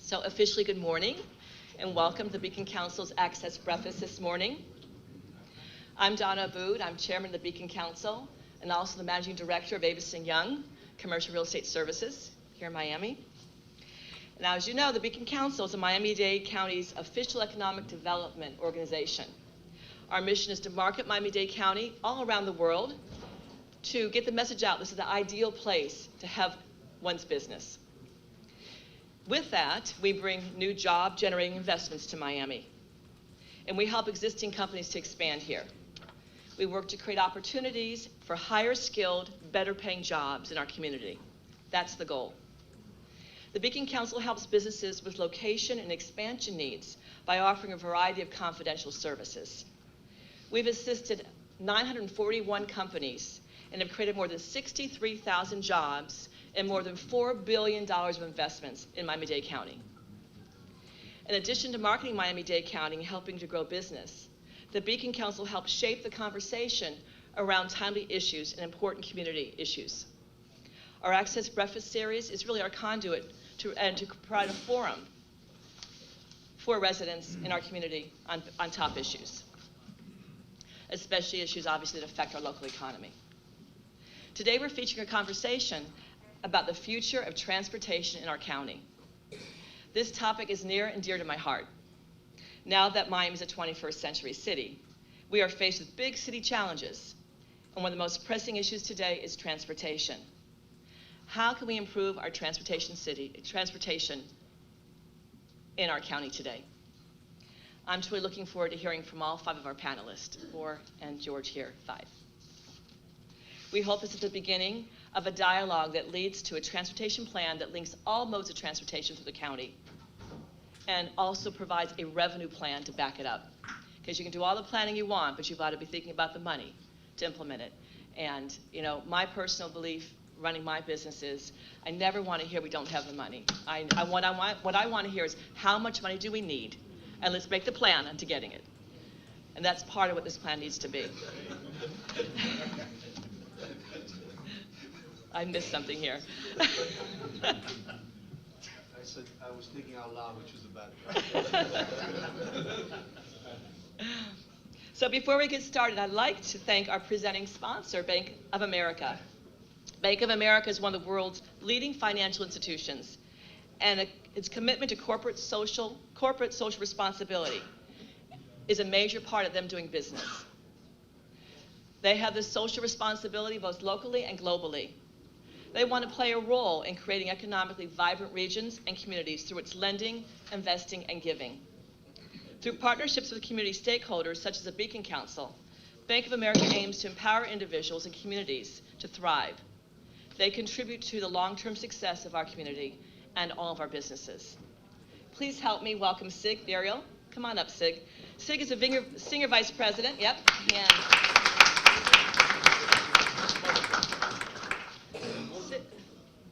So officially good morning and welcome to the Beacon Council's Access Breakfast this morning. I'm Donna Abood. I'm chairman of the Beacon Council and also the managing director of Avison Young Commercial Real Estate Services here in Miami. Now, as you know, the Beacon Council is a Miami-Dade County's official economic development organization. Our mission is to market Miami-Dade County all around the world to get the message out. This is the ideal place to have one's business. With that, we bring new job-generating investments to Miami, and we help existing companies to expand here. We work to create opportunities for higher-skilled, better-paying jobs in our community. That's the goal. The Beacon Council helps businesses with location and expansion needs by offering a variety of confidential services. We've assisted 941 companies and have created more than 63,000 jobs and more than $4 billion of investments in Miami-Dade County. In addition to marketing Miami-Dade County and helping to grow business, the Beacon Council helps shape the conversation around timely issues and important community issues. Our Access Breakfast series is really our conduit to provide a forum for residents in our community on top issues, especially issues obviously that affect our local economy. Today we're featuring a conversation about the future of transportation in our county. This topic is near and dear to my heart. Now that Miami is a 21st century city, we are faced with big city challenges, and one of the most pressing issues today is transportation. How can we improve our transportation in our county today? I'm truly looking forward to hearing from all 5 of our panelists, 4 and George here, 5. We hope this is the beginning of a dialogue that leads to a transportation plan that links all modes of transportation through the county and also provides a revenue plan to back it up. Because you can do all the planning you want, but you've got to be thinking about the money to implement it. And you know, my personal belief running my business is I never want to hear we don't have the money. What I want to hear is how much money do we need, and let's make the plan onto getting it. And that's part of what this plan needs to be. I missed something here. I said I was thinking out loud, which is a bad thing. So before we get started, I'd like to thank our presenting sponsor, Bank of America. Bank of America is one of the world's leading financial institutions, and its commitment to corporate social responsibility is a major part of them doing business. They have this social responsibility both locally and globally. They want to play a role in creating economically vibrant regions and communities through its lending, investing, and giving. Through partnerships with community stakeholders such as the Beacon Council, Bank of America aims to empower individuals and communities to thrive. They contribute to the long-term success of our community and all of our businesses. Please help me welcome Sig Burial. Come on up, Sig. Sig is a senior vice president. Yep.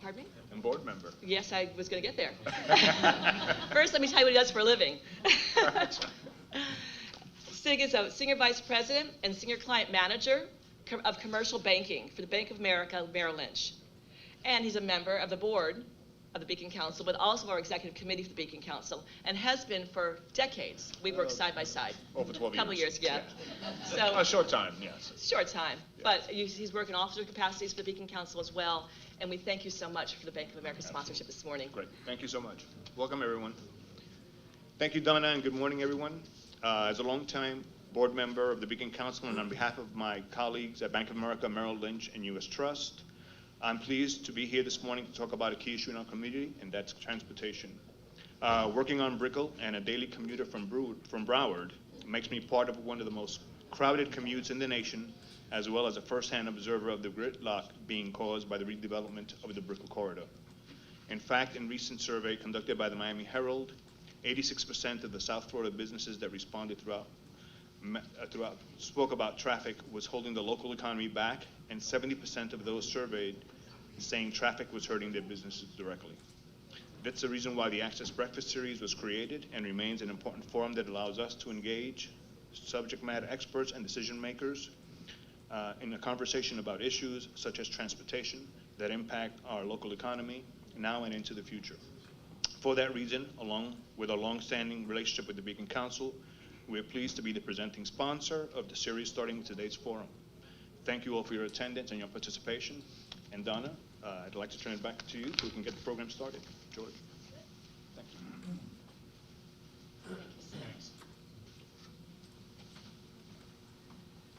Pardon me? And board member. Yes, I was going to get there. First, let me tell you what he does for a living. Sig is a senior vice president and senior client manager of commercial banking for the Bank of America Merrill Lynch. And he's a member of the board of the Beacon Council, but also our executive committee for the Beacon Council, and has been for decades. We've worked side by side. Over 12 years. A couple years, yeah. So a short time, yes. Short time, Yeah. but he's working officer capacities for the Beacon Council as well, and we thank you so much for the Bank of America sponsorship this morning. Great, thank you so much. Welcome, everyone. Thank you, Donna, and good morning, everyone. As a longtime board member of the Beacon Council, and on behalf of my colleagues at Bank of America, Merrill Lynch, and U.S. Trust, I'm pleased to be here this morning to talk about a key issue in our community, and that's transportation. Working on Brickell and a daily commuter from Broward makes me part of one of the most crowded commutes in the nation, as well as a first-hand observer of the gridlock being caused by the redevelopment of the Brickell corridor. In fact, in recent survey conducted by the Miami Herald, 86% of the South Florida businesses that responded spoke about traffic was holding the local economy back, and 70% of those surveyed saying traffic was hurting their businesses directly. That's the reason why the Access Breakfast series was created and remains an important forum that allows us to engage subject matter experts and decision makers in a conversation about issues such as transportation that impact our local economy now and into the future. For that reason, along with our long-standing relationship with the Beacon Council, we are pleased to be the presenting sponsor of the series starting with today's forum. Thank you all for your attendance and your participation. And Donna, I'd like to turn it back to you so we can get the program started. George. Thank you.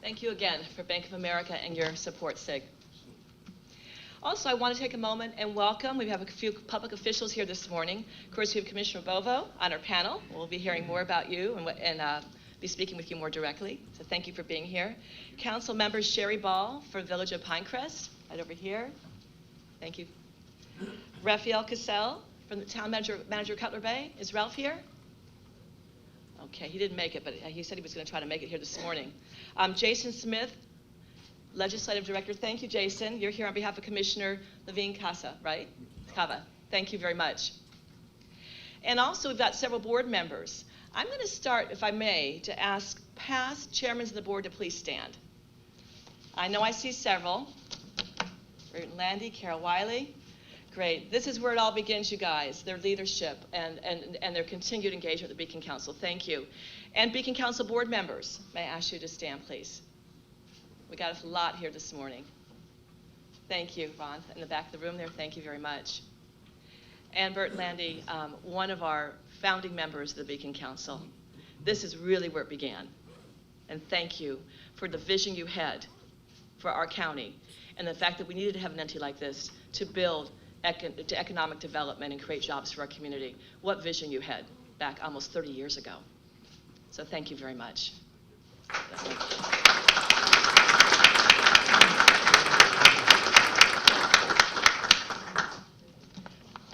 Thank you again for Bank of America and your support, SIG. Also, I want to take a moment and welcome. We have a few public officials here this morning. Of course, we have Commissioner Bovo on our panel. We'll be hearing more about you and be speaking with you more directly. So thank you for being here. Council members Sherry Ball for Village of Pinecrest, right over here. Thank you. Raphael Cassell from the Town Manager Cutler Bay. Is Ralph here? Okay, he didn't make it, but he said he was going to try to make it here this morning. Jason Smith, Legislative Director. Thank you, Jason. You're here on behalf of Commissioner Levine Casa, right? Cava. Thank you very much. And also, we've got several board members. I'm going to start, if I may, to ask past chairmen of the board to please stand. I know I see several. Burton Landy, Carol Wiley. Great. This is where it all begins, you guys, their leadership and their continued engagement with the Beacon Council. Thank you. And Beacon Council board members, may I ask you to stand, please? We got a lot here this morning. Thank you, Ron, in the back of the room there. Thank you very much. And Bert Landy, one of our founding members of the Beacon Council. This is really where it began. And thank you for the vision you had for our county and the fact that we needed to have an entity like this to build to economic development and create jobs for our community. What vision you had back almost 30 years ago. So thank you very much.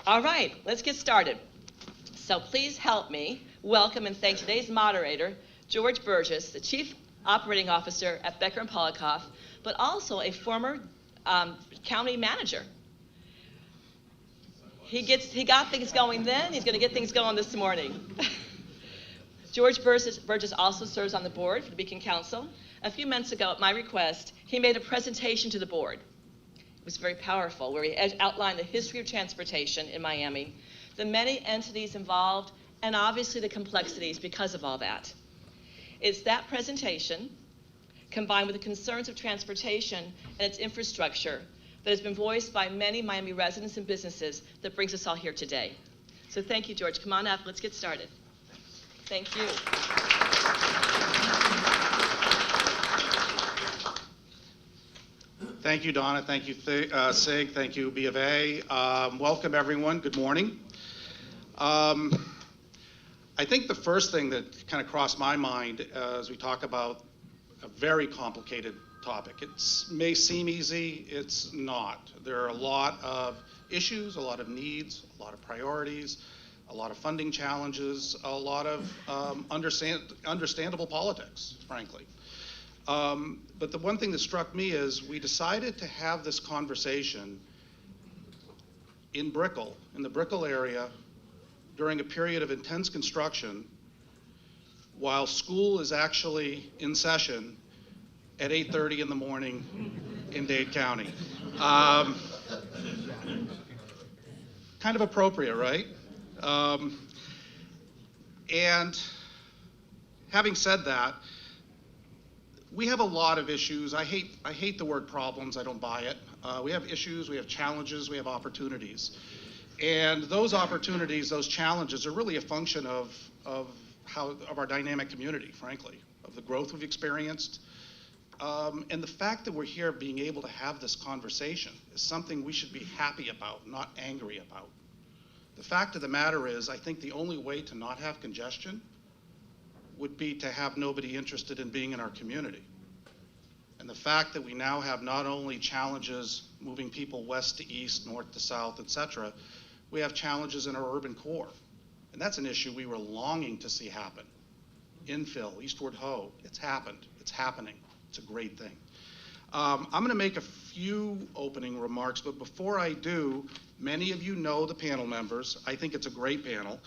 All right, let's get started. So please help me welcome and thank today's moderator, George Burgess, the Chief Operating Officer at Becker & Polikoff, but also a former county manager. He got things going then, he's going to get things going this morning. George Burgess also serves on the board for the Beacon Council. A few months ago, at my request, he made a presentation to the board. It was very powerful, where he outlined the history of transportation in Miami, the many entities involved, and obviously the complexities because of all that. It's that presentation, combined with the concerns of transportation and its infrastructure, that has been voiced by many Miami residents and businesses that brings us all here today. So thank you, George. Come on up, let's get started. Thank you. Thank you, Donna. Thank you, SIG. Thank you, B of A. Welcome, everyone. Good morning. I think the first thing that kind of crossed my mind as we talk about a very complicated topic. It may seem easy, it's not. There are a lot of issues, a lot of needs, a lot of priorities, a lot of funding challenges, a lot of understandable politics, frankly. But the one thing that struck me is we decided to have this conversation in Brickell, in the Brickell area, during a period of intense construction, while school is actually in session at 8:30 in the morning in Dade County. Kind of appropriate, right? And having said that, we have a lot of issues. I hate the word problems. I don't buy it. We have issues, we have challenges, we have opportunities. And those opportunities, those challenges are really a function of our dynamic community, frankly, of the growth we've experienced. And the fact that we're here being able to have this conversation is something we should be happy about, not angry about. The fact of the matter is, I think the only way to not have congestion would be to have nobody interested in being in our community. And the fact that we now have not only challenges moving people west to east, north to south, et cetera, we have challenges in our urban core. And that's an issue we were longing to see happen. Infill, Eastward Ho, it's happened, it's happening. It's a great thing. I'm going to make a few opening remarks, but before I do, many of you know the panel members. I think it's a great panel.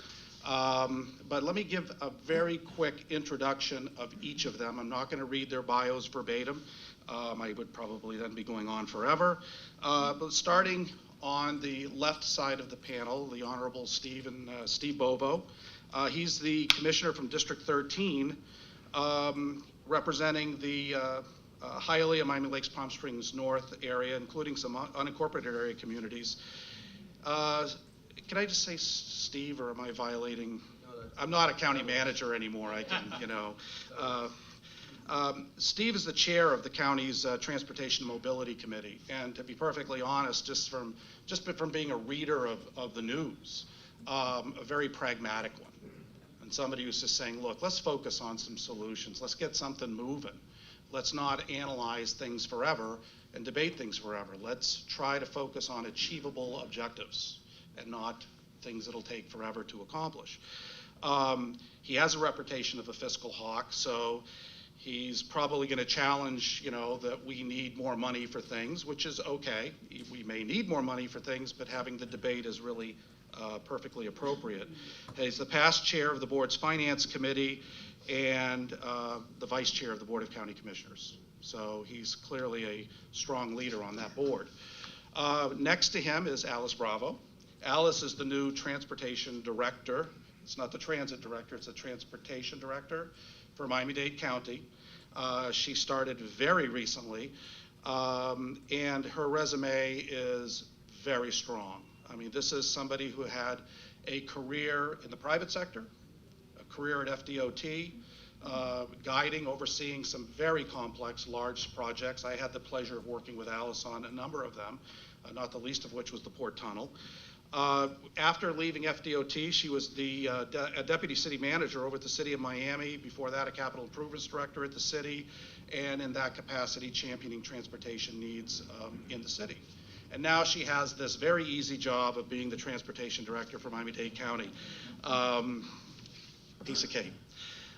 But let me give a very quick introduction of each of them. I'm not going to read their bios verbatim. I would probably then be going on forever. But starting On the left side of the panel, the Honorable Steve Bovo. He's the commissioner from District 13, representing the Hialeah, Miami Lakes, Palm Springs North area, including some unincorporated area communities. Can I just say Steve, or am I violating? I'm not a county manager anymore. I can, Steve is the chair of the county's Transportation and Mobility Committee, and to be perfectly honest, just from being a reader of the news, a very pragmatic one, and somebody who's just saying, look, let's focus on some solutions. Let's get something moving. Let's not analyze things forever and debate things forever. Let's try to focus on achievable objectives and not things that'll take forever to accomplish. He has a reputation of a fiscal hawk, so he's probably going to challenge, that we need more money for things, which is okay. We may need more money for things, but having the debate is really perfectly appropriate. He's the past chair of the board's finance committee and the vice chair of the Board of County Commissioners. So he's clearly a strong leader on that board. Next to him is Alice Bravo. Alice is the new transportation director. It's not the transit director, it's the transportation director for Miami-Dade County. She started very recently, and her resume is very strong. I mean, this is somebody who had a career in the private sector, a career at FDOT, guiding, overseeing some very complex, large projects. I had the pleasure of working with Alice on a number of them, not the least of which was the Port Tunnel. After leaving FDOT, she was the a deputy city manager over at the city of Miami. Before that, a capital improvements director at the city, and in that capacity, championing transportation needs in the city. And now she has this very easy job of being the transportation director for Miami-Dade County. Piece of cake.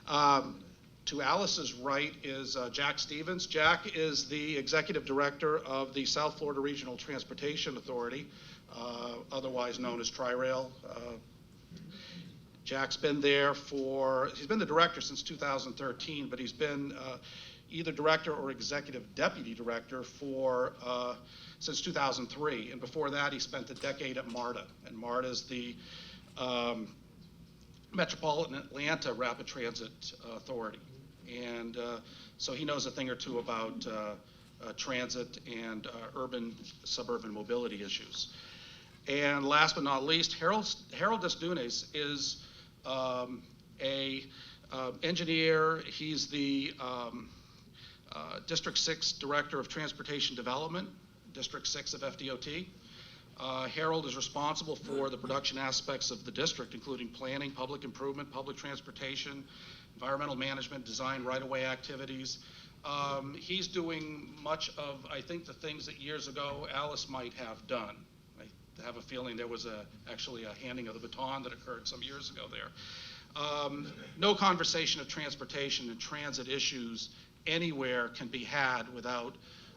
To Alice's right is Jack Stevens. Jack is the executive director of the South Florida Regional Transportation Authority, otherwise known as Tri-Rail. Jack's been there he's been the director since 2013, but he's been either director or executive deputy director since 2003. And before that, he spent a decade at MARTA. And MARTA is the Metropolitan Atlanta Rapid Transit Authority. And so he knows a thing or two about transit and urban, suburban mobility issues. And last but not least, Harold Desdunes is a engineer. He's the District 6 Director of Transportation Development, District 6 of FDOT. Harold is responsible for the production aspects of the district, including planning, public improvement, public transportation, environmental management, design, right-of-way activities. He's doing much of, I think, the things that years ago Alice might have done. I have a feeling there was actually a handing of the baton that occurred some years ago there. No conversation of transportation and transit issues anywhere can be had without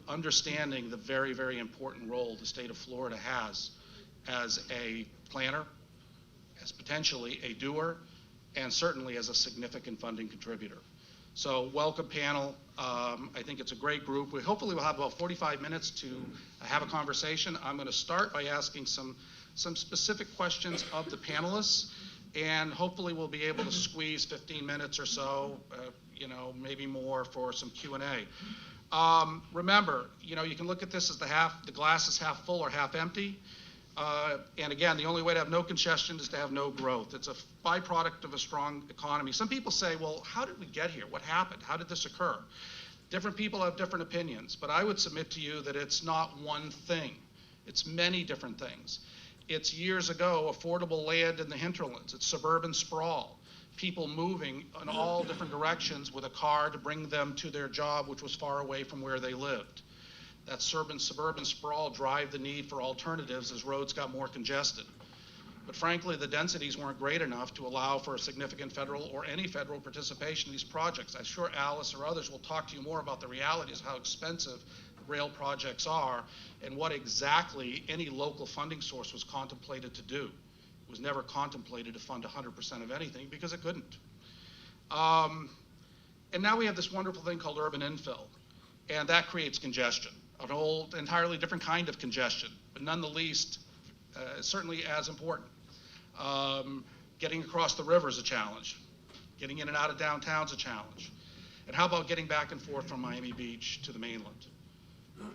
understanding the very, very important role the state of Florida has as a planner, as potentially a doer, and certainly as a significant funding contributor. So welcome, panel. I think it's a great group. Hopefully we'll have about 45 minutes to have a conversation. I'm going to start by asking some specific questions of the panelists, and hopefully we'll be able to squeeze 15 minutes or so, maybe more, for some Q&A. Remember, you can look at this as the glass is half full or half empty. And again, the only way to have no congestion is to have no growth. It's a byproduct of a strong economy. Some people say, well, how did we get here? What happened? How did this occur? Different people have different opinions, but I would submit to you that it's not one thing. It's many different things. It's years ago, affordable land in the hinterlands. It's suburban sprawl. People moving in all different directions with a car to bring them to their job, which was far away from where they lived. That suburban sprawl drive the need for alternatives as roads got more congested. But frankly, the densities weren't great enough to allow for a significant federal or any federal participation in these projects. I'm sure Alice or others will talk to you more about the realities of how expensive rail projects are and what exactly any local funding source was contemplated to do. It was never contemplated to fund 100% of anything because it couldn't. And now we have this wonderful thing called urban infill, and that creates congestion, an entirely different kind of congestion but none the least, certainly as important. Getting across the river is a challenge. Getting in and out of downtown is a challenge. And how about getting back and forth from Miami Beach to the mainland?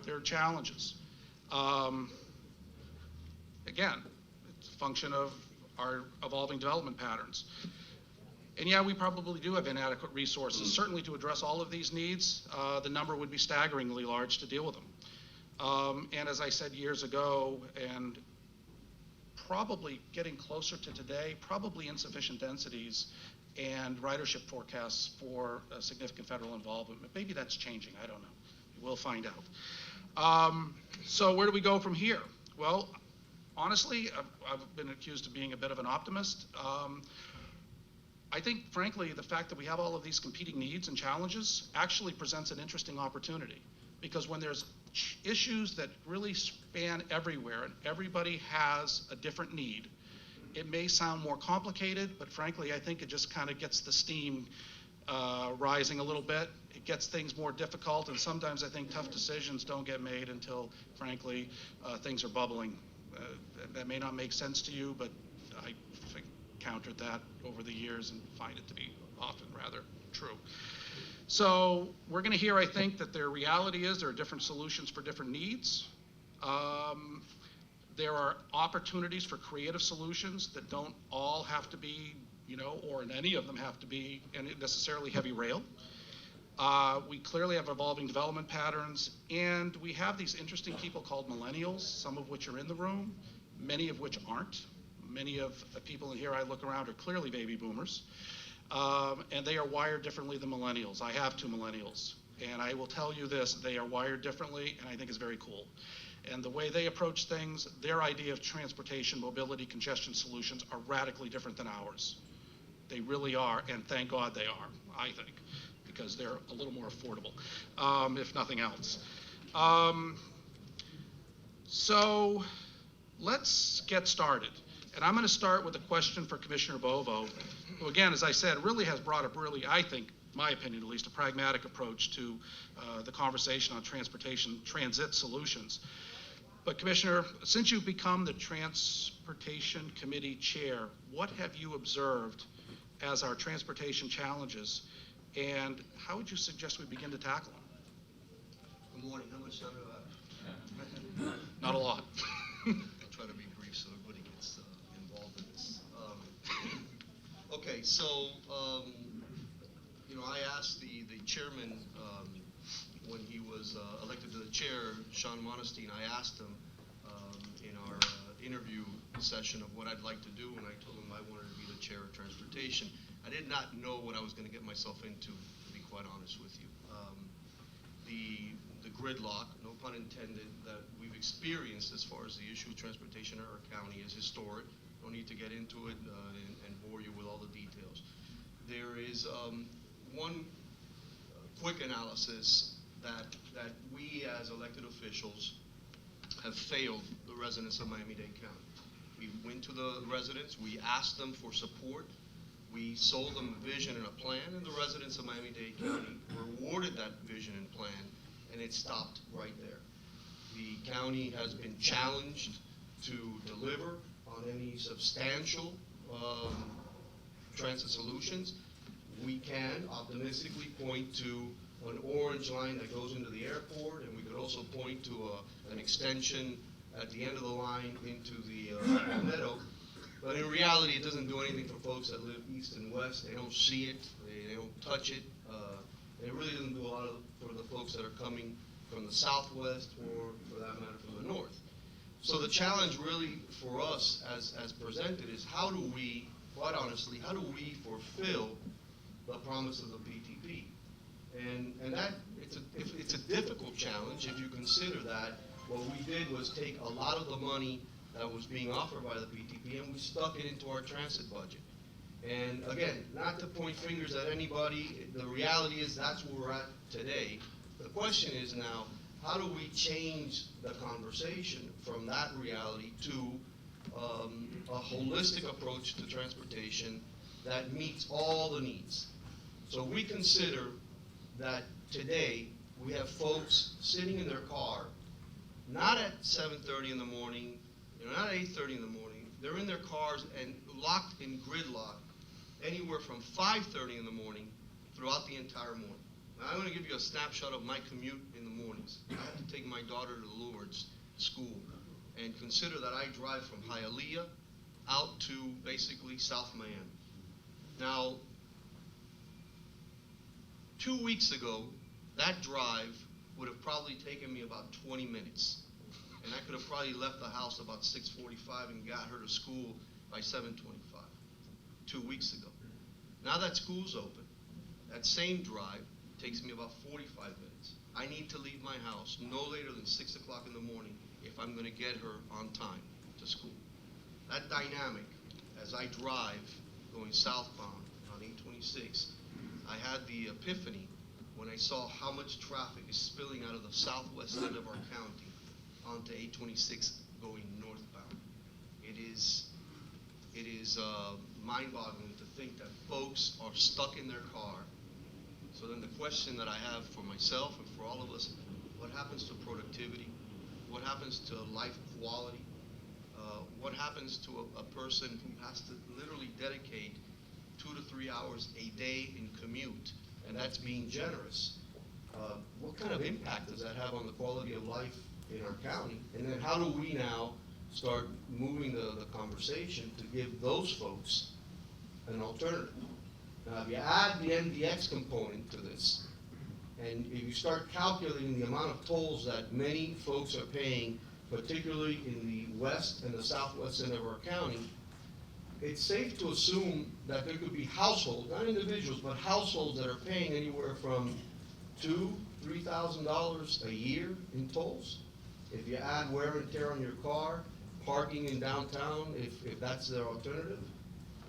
There are challenges. Again, it's a function of our evolving development patterns. And yeah, we probably do have inadequate resources. Certainly to address all of these needs, the number would be staggeringly large to deal with them. And as I said years ago, and probably getting closer to today, probably insufficient densities and ridership forecasts for significant federal involvement. Maybe that's changing, I don't know. We'll find out. So where do we go from here? Well, honestly, I've been accused of being a bit of an optimist. I think, frankly, the fact that we have all of these competing needs and challenges actually presents an interesting opportunity, because when there's issues that really span everywhere and everybody has a different need, it may sound more complicated, but frankly, I think it just kind of gets the steam rising a little bit. It gets things more difficult, and sometimes I think tough decisions don't get made until, frankly, things are bubbling. That may not make sense to you, but I encountered that over the years and find it to be often rather true. So we're going to hear, I think, that their reality is there are different solutions for different needs. There are opportunities for creative solutions that don't all have to be, or any of them have to be necessarily heavy rail. We clearly have evolving development patterns, and we have these interesting people called millennials, some of which are in the room, many of which aren't. Many of the people in here I look around are clearly baby boomers, and they are wired differently than millennials. I have 2 millennials, and I will tell you this, they are wired differently, and I think it's very cool. And the way they approach things, their idea of transportation, mobility, congestion solutions are radically different than ours. They really are, and thank God they are, I think, because they're a little more affordable, if nothing else. So let's get started. And I'm going to start with a question for Commissioner Bovo, who, again, as I said, really has brought up I think, my opinion at least, a pragmatic approach to the conversation on transit solutions. But Commissioner, since you've become the Transportation Committee Chair, what have you observed as our transportation challenges, and how would you suggest we begin to tackle them? Good morning. How much time do I have? Not a lot. I'll try to be brief so everybody gets involved in this. Okay, so, I asked the chairman when he was elected to the chair, Sean Monestein, I asked him in our interview session of what I'd like to do, and I told him I wanted to be the chair of transportation. I did not know what I was going to get myself into, to be quite honest with you. The gridlock, no pun intended, that we've experienced as far as the issue of transportation in our county is historic. No need to get into it and bore you with all the details. There is one quick analysis that we as elected officials have failed the residents of Miami-Dade County. We went to the residents, we asked them for support, we sold them a vision and a plan, and the residents of Miami-Dade County rewarded that vision and plan, and it stopped right there. The county has been challenged to deliver on any substantial transit solutions. We can optimistically point to an orange line that goes into the airport, and we could also point to an extension at the end of the line into the meadow. But in reality, it doesn't do anything for folks that live east and west. They don't see it, they don't touch it. And it really doesn't do a lot for the folks that are coming from the southwest or, for that matter, from the north. So the challenge really for us as presented is how do we, quite honestly, how do we fulfill the promise of the PTP? And that, it's a difficult challenge if you consider that what we did was take a lot of the money that was being offered by the PTP and we stuck it into our transit budget. And again, not to point fingers at anybody, the reality is that's where we're at today. The question is now, how do we change the conversation from that reality to a holistic approach to transportation that meets all the needs? So we consider that today we have folks sitting in their car not at 7:30 in the morning, not at 8:30 in the morning. They're in their cars and locked in gridlock anywhere from 5:30 in the morning throughout the entire morning. Now, I'm going to give you a snapshot of my commute in the mornings. I have to take my daughter to Lourdes School, and consider that I drive from Hialeah out to basically South Miami. Now, 2 weeks ago, that drive would have probably taken me about 20 minutes. And I could have probably left the house about 6:45 and got her to school by 7:25, 2 weeks ago. Now that school's open, that same drive takes me about 45 minutes. I need to leave my house no later than 6 o'clock in the morning if I'm going to get her on time to school. That dynamic, as I drive going southbound on 826, I had the epiphany when I saw how much traffic is spilling out of the southwest end of our county onto 826 going northbound. It is mind-boggling to think that folks are stuck in their car. So then the question that I have for myself and for all of us, what happens to productivity? What happens to life quality? What happens to a person who has to literally dedicate 2 to 3 hours a day in commute, and that's being generous? What kind of impact does that have on the quality of life in our county? And then how do we now start moving the conversation to give those folks an alternative? Now, if you add the MDX component to this, and if you start calculating the amount of tolls that many folks are paying, particularly in the west and the southwest end of our county, it's safe to assume that there could be households, not individuals, but households that are paying anywhere from $2,000–3,000 a year in tolls. If you add wear and tear on your car, parking in downtown, if that's their alternative,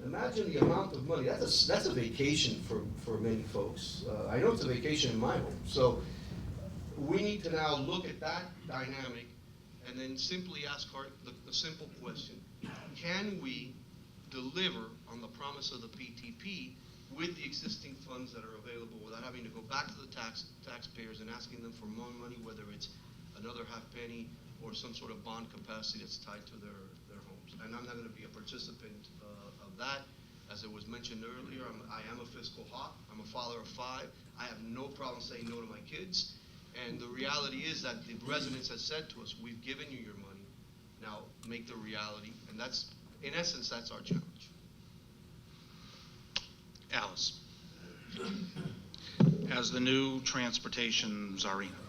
imagine the amount of money. That's a vacation for many folks. I know it's a vacation in my home. So we need to now look at that dynamic and then simply ask the simple question: can we deliver on the promise of the PTP with the existing funds that are available without having to go back to the taxpayers and asking them for more money, whether it's another half penny or some sort of bond capacity that's tied to their homes? And I'm not going to be a participant of that. As it was mentioned earlier, I am a fiscal hawk. I'm a father of 5. I have no problem saying no to my kids. And the reality is that the residents have said to us, we've given you your money, now make the reality. And that's, in essence, that's our challenge. Alice, as the new transportation czarina,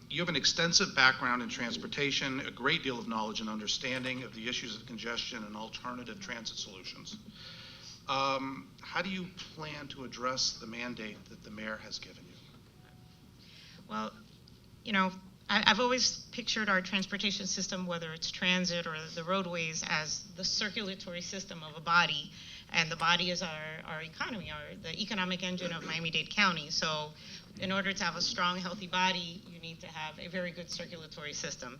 you have an extensive background in transportation, a great deal of knowledge and understanding of the issues of congestion and alternative transit solutions. How do you plan to address the mandate that the mayor has given you? Well, I've always pictured our transportation system, whether it's transit or the roadways, as the circulatory system of a body, and the body is our economy, the economic engine of Miami-Dade County. So in order to have a strong, healthy body, you need to have a very good circulatory system.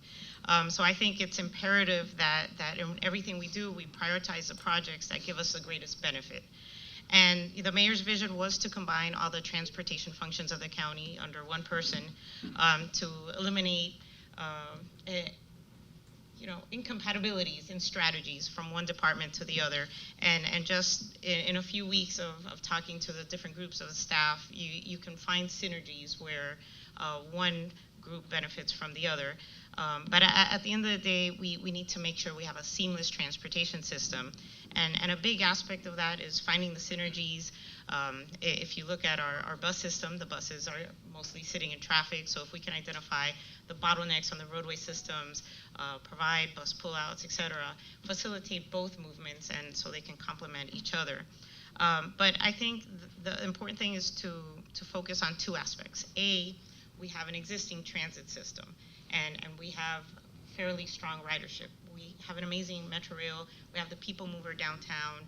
So I think it's imperative that in everything we do, we prioritize the projects that give us the greatest benefit. And the mayor's vision was to combine all the transportation functions of the county under one person, to eliminate incompatibilities in strategies from one department to the other. And just in a few weeks of talking to the different groups of the staff, you can find synergies where one group benefits from the other. But at the end of the day, we need to make sure we have a seamless transportation system. And a big aspect of that is finding the synergies. If you look at our bus system, the buses are mostly sitting in traffic. So if we can identify the bottlenecks on the roadway systems, provide bus pullouts, et cetera, facilitate both movements, and so they can complement each other. But I think the important thing is to focus on 2 aspects. A, we have an existing transit system, and we have fairly strong ridership. We have an amazing Metro Rail. We have the People Mover downtown.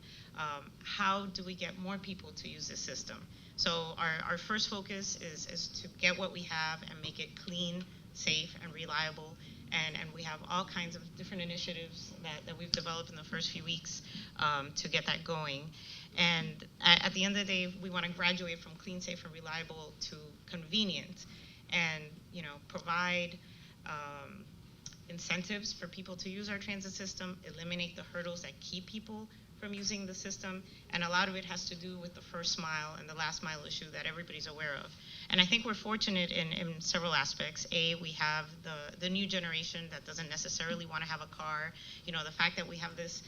How do we get more people to use this system? So our first focus is to get what we have and make it clean, safe, and reliable. And we have all kinds of different initiatives that we've developed in the first few weeks to get that going. And at the end of the day, we want to graduate from clean, safe, and reliable to convenient, and provide incentives for people to use our transit system, eliminate the hurdles that keep people from using the system, and a lot of it has to do with the first mile and the last mile issue that everybody's aware of. And I think we're fortunate in several aspects. A, we have the new generation that doesn't necessarily want to have a car. You know, the fact that we have this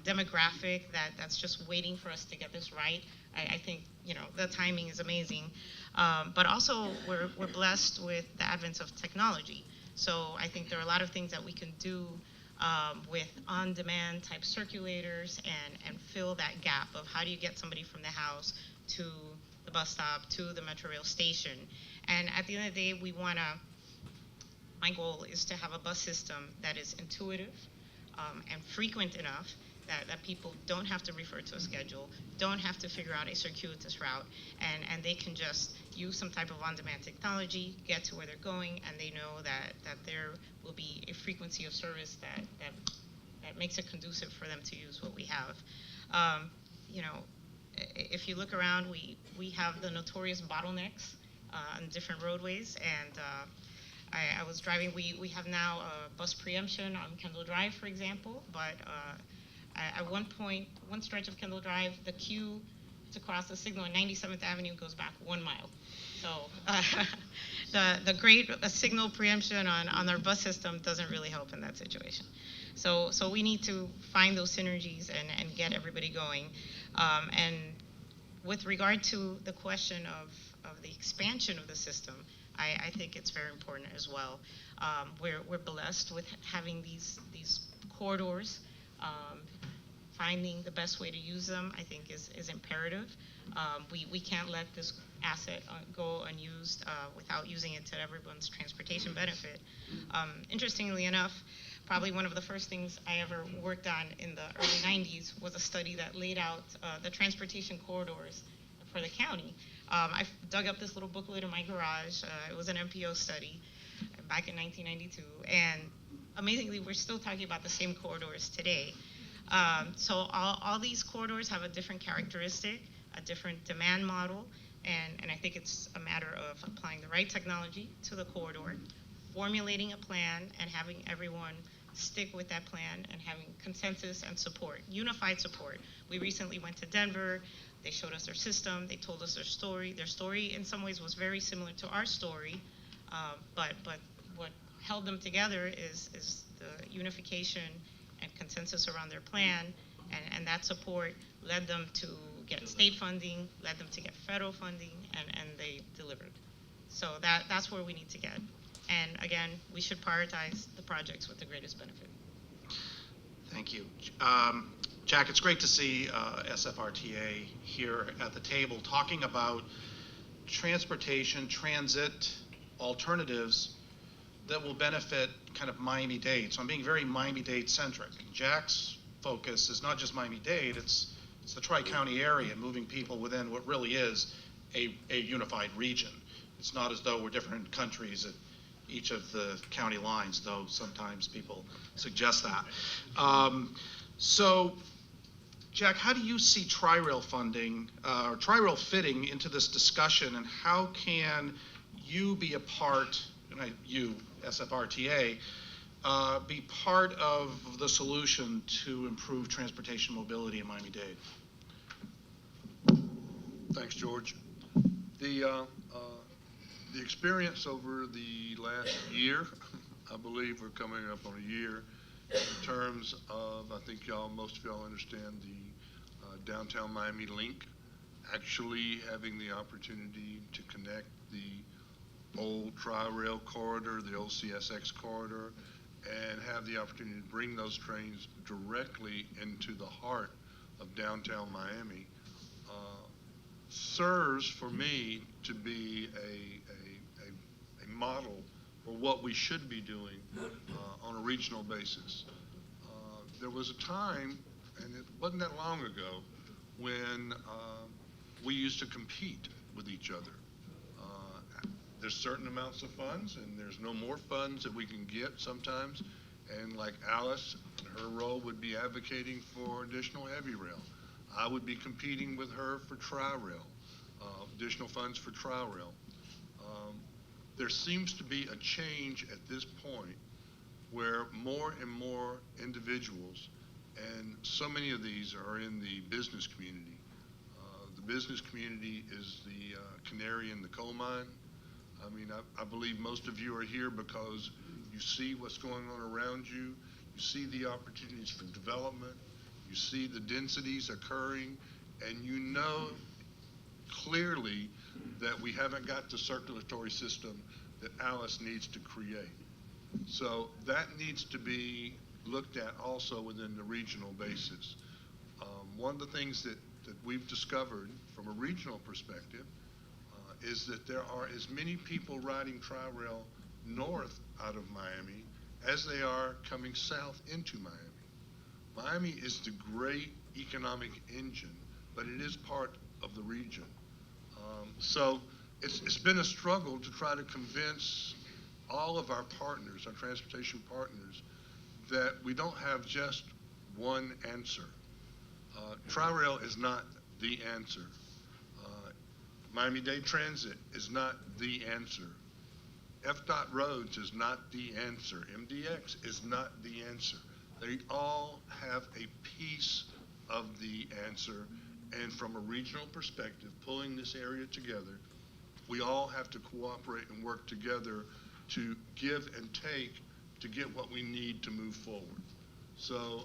demographic that's just waiting for us to get this right, I think, you know, the timing is amazing. But also, we're blessed with the advent of technology. So I think there are a lot of things that we can do with on-demand type circulators and fill that gap of how do you get somebody from the house to the bus stop to the Metro Rail station. And at the end of the day, my goal is to have a bus system that is intuitive and frequent enough that people don't have to refer to a schedule, don't have to figure out a circuitous route, and they can just use some type of on-demand technology, get to where they're going, and they know that there will be a frequency of service that makes it conducive for them to use what we have. You know, if you look around, we have the notorious bottlenecks on different roadways, and I was driving, we have now bus preemption on Kendall Drive, for example, but at one point, one stretch of Kendall Drive, the queue to cross the signal on 97th Avenue goes back 1 mile. So the great signal preemption on our bus system doesn't really help in that situation. So we need to find those synergies and get everybody going. And with regard to the question of the expansion of the system, I think it's very important as well. We're blessed with having these corridors. Finding the best way to use them, I think, is imperative. We can't let this asset go unused without using it to everyone's transportation benefit. Interestingly enough, probably one of the first things I ever worked on in the early 90s was a study that laid out the transportation corridors for the county. I dug up this little booklet in my garage. It was an MPO study back in 1992, and amazingly, we're still talking about the same corridors today. So all these corridors have a different characteristic, a different demand model, and I think it's a matter of applying the right technology to the corridor, formulating a plan, and having everyone stick with that plan and having consensus and support, unified support. We recently went to Denver. They showed us their system. They told us their story. Their story, in some ways, was very similar to our story, but what held them together is the unification and consensus around their plan, and that support led them to get state funding, led them to get federal funding, and they delivered. So that's where we need to get. And again, we should prioritize the projects with the greatest benefit. Thank you. Jack, it's great to see SFRTA here at the table talking about transportation, transit alternatives that will benefit kind of Miami-Dade. So I'm being very Miami-Dade centric. Jack's focus is not just Miami-Dade, it's the Tri-County area, moving people within what really is a unified region. It's not as though we're different countries at each of the county lines, though sometimes people suggest that. So, Jack, how do you see Tri-Rail funding, or Tri-Rail fitting into this discussion, and how can you be a part, you, SFRTA, be part of the solution to improve transportation mobility in Miami-Dade? Thanks, George. The experience over the last year, I believe we're coming up on a year, in terms of, I think most of y'all understand the downtown Miami link, actually having the opportunity to connect the old Tri-Rail corridor, the old CSX corridor, and have the opportunity to bring those trains directly into the heart of downtown Miami, serves for me to be a model for what we should be doing on a regional basis. There was a time, and it wasn't that long ago, when we used to compete with each other. There's certain amounts of funds, and there's no more funds that we can get sometimes. And like Alice, her role would be advocating for additional heavy rail. I would be competing with her for Tri-Rail, additional funds for Tri-Rail. there seems to be a change at this point where more and more individuals, and so many of these are in the business community. The business community is the canary in the coal mine. I mean, I believe most of you are here because you see what's going on around you. You see the opportunities for development. You see the densities occurring, and you know clearly that we haven't got the circulatory system that Alice needs to create. So that needs to be looked at also within the regional basis. One of the things that we've discovered from a regional perspective is that there are as many people riding Tri-Rail north out of Miami as they are coming south into Miami. Miami is the great economic engine, but it is part of the region. So it's been a struggle to try to convince all of our partners, our transportation partners, that we don't have just one answer. Tri-Rail is not the answer. Miami-Dade Transit is not the answer. FDOT Roads is not the answer. MDX is not the answer. They all have a piece of the answer, and from a regional perspective, pulling this area together, we all have to cooperate and work together to give and take to get what we need to move forward. So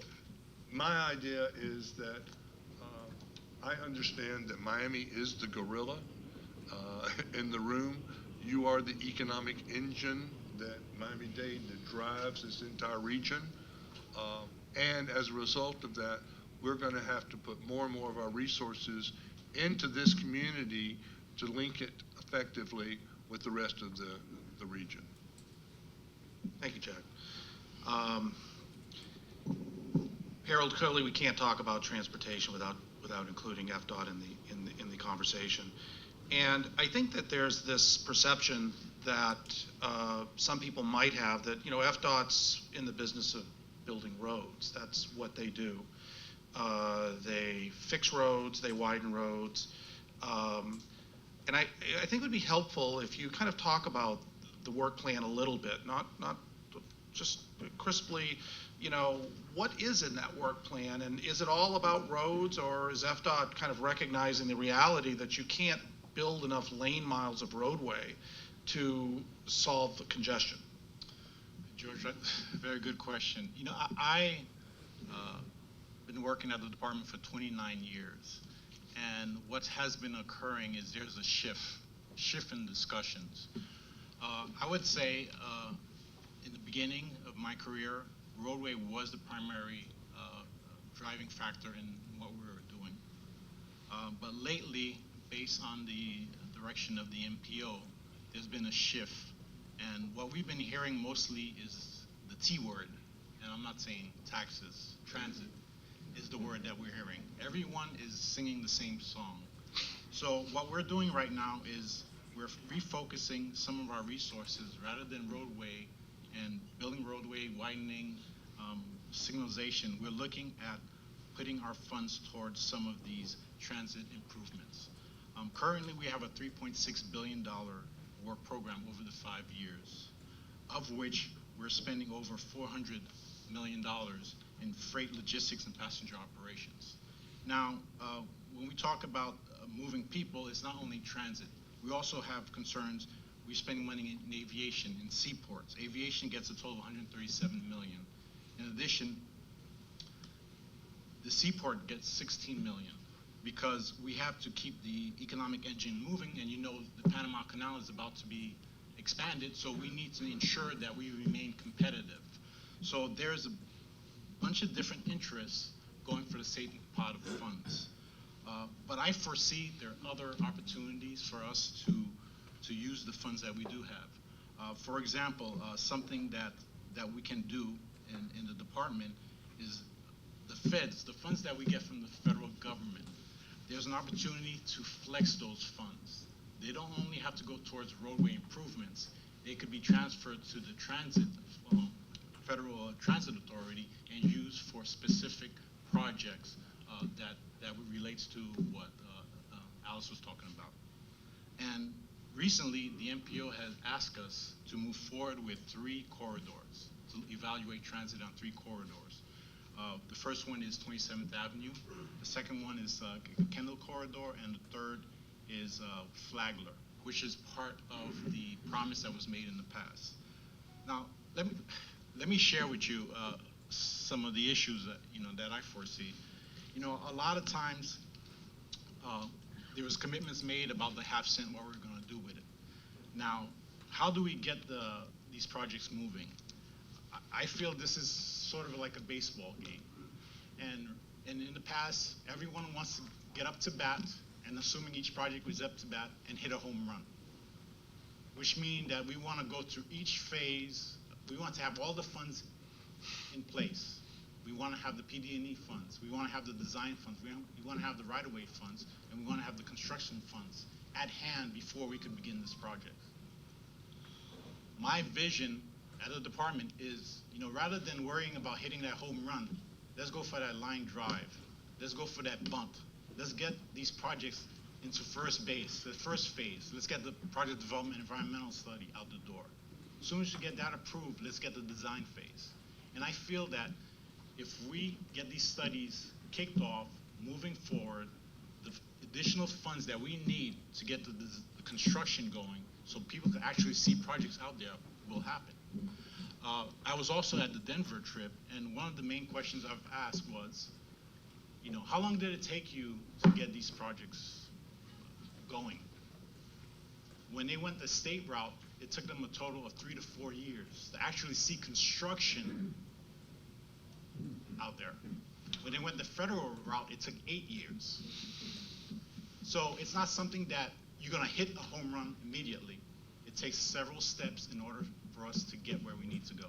my idea is that I understand that Miami is the gorilla in the room. You are the economic engine that Miami-Dade that drives this entire region. And as a result of that, we're going to have to put more and more of our resources into this community to link it effectively with the rest of the region. Thank you, Jack. Harold, clearly we can't talk about transportation without including FDOT in the conversation. And I think that there's this perception that some people might have that, you know, FDOT's in the business of building roads. That's what they do. They fix roads, they widen roads. And I think it would be helpful if you kind of talk about the work plan a little bit, not just crisply, you know, what is in that work plan, and is it all about roads, or is FDOT kind of recognizing the reality that you can't build enough lane miles of roadway to solve the congestion? George, very good question. You know, I been working at the department for 29 years, and what has been occurring is there's a shift in discussions. I would say in the beginning of my career, roadway was the primary driving factor in what we were doing. But lately, based on the direction of the MPO, there's been a shift. And what we've been hearing mostly is the T word. And I'm not saying taxes. Transit is the word that we're hearing. Everyone is singing the same song. So what we're doing right now is we're refocusing some of our resources rather than roadway and building roadway, widening, signalization. We're looking at putting our funds towards some of these transit improvements. Currently, we have a $3.6 billion work program over the 5 years, of which we're spending over $400 million in freight logistics and passenger operations. Now, when we talk about moving people, it's not only transit. We also have concerns. We're spending money in aviation, in seaports. Aviation gets a total of $137 million. In addition, the seaport gets $16 million because we have to keep the economic engine moving, and you know the Panama Canal is about to be expanded, so we need to ensure that we remain competitive. So there's a bunch of different interests going for the same pot of funds. But I foresee there are other opportunities for us to use the funds that we do have. For example, something that we can do in the department is the feds, the funds that we get from the federal government. There's an opportunity to flex those funds. They don't only have to go towards roadway improvements. They could be transferred to the transit, Federal Transit Authority, and used for specific projects that relates to what Alice was talking about. And recently, the MPO has asked us to move forward with 3 corridors, to evaluate transit on 3 corridors. The first one is 27th Avenue, the second one is Kendall Corridor, and the third is Flagler, which is part of the promise that was made in the past. Now, let me share with you some of the issues that I foresee. A lot of times there was commitments made about the half cent, what we're going to do with it. Now, how do we get these projects moving? I feel this is sort of like a baseball game. And in the past, everyone wants to get up to bat, and assuming each project was up to bat, and hit a home run. Which means that we want to go through each phase. We want to have all the funds in place. We want to have the PD&E funds. We want to have the design funds. We want to have the right-of-way funds. And we want to have the construction funds at hand before we could begin this project. My vision as a department is, rather than worrying about hitting that home run, let's go for that line drive. Let's go for that bunt. Let's get these projects into first base, the first phase. Let's get the project development environmental study out the door. As soon as you get that approved, let's get the design phase. And I feel that if we get these studies kicked off, moving forward, the additional funds that we need to get the construction going so people can actually see projects out there will happen. I was also at the Denver trip, and one of the main questions I've asked was, how long did it take you to get these projects going? When they went the state route, it took them a total of 3 to 4 years to actually see construction out there. When they went the federal route, it took 8 years. So it's not something that you're going to hit a home run immediately. It takes several steps in order for us to get where we need to go.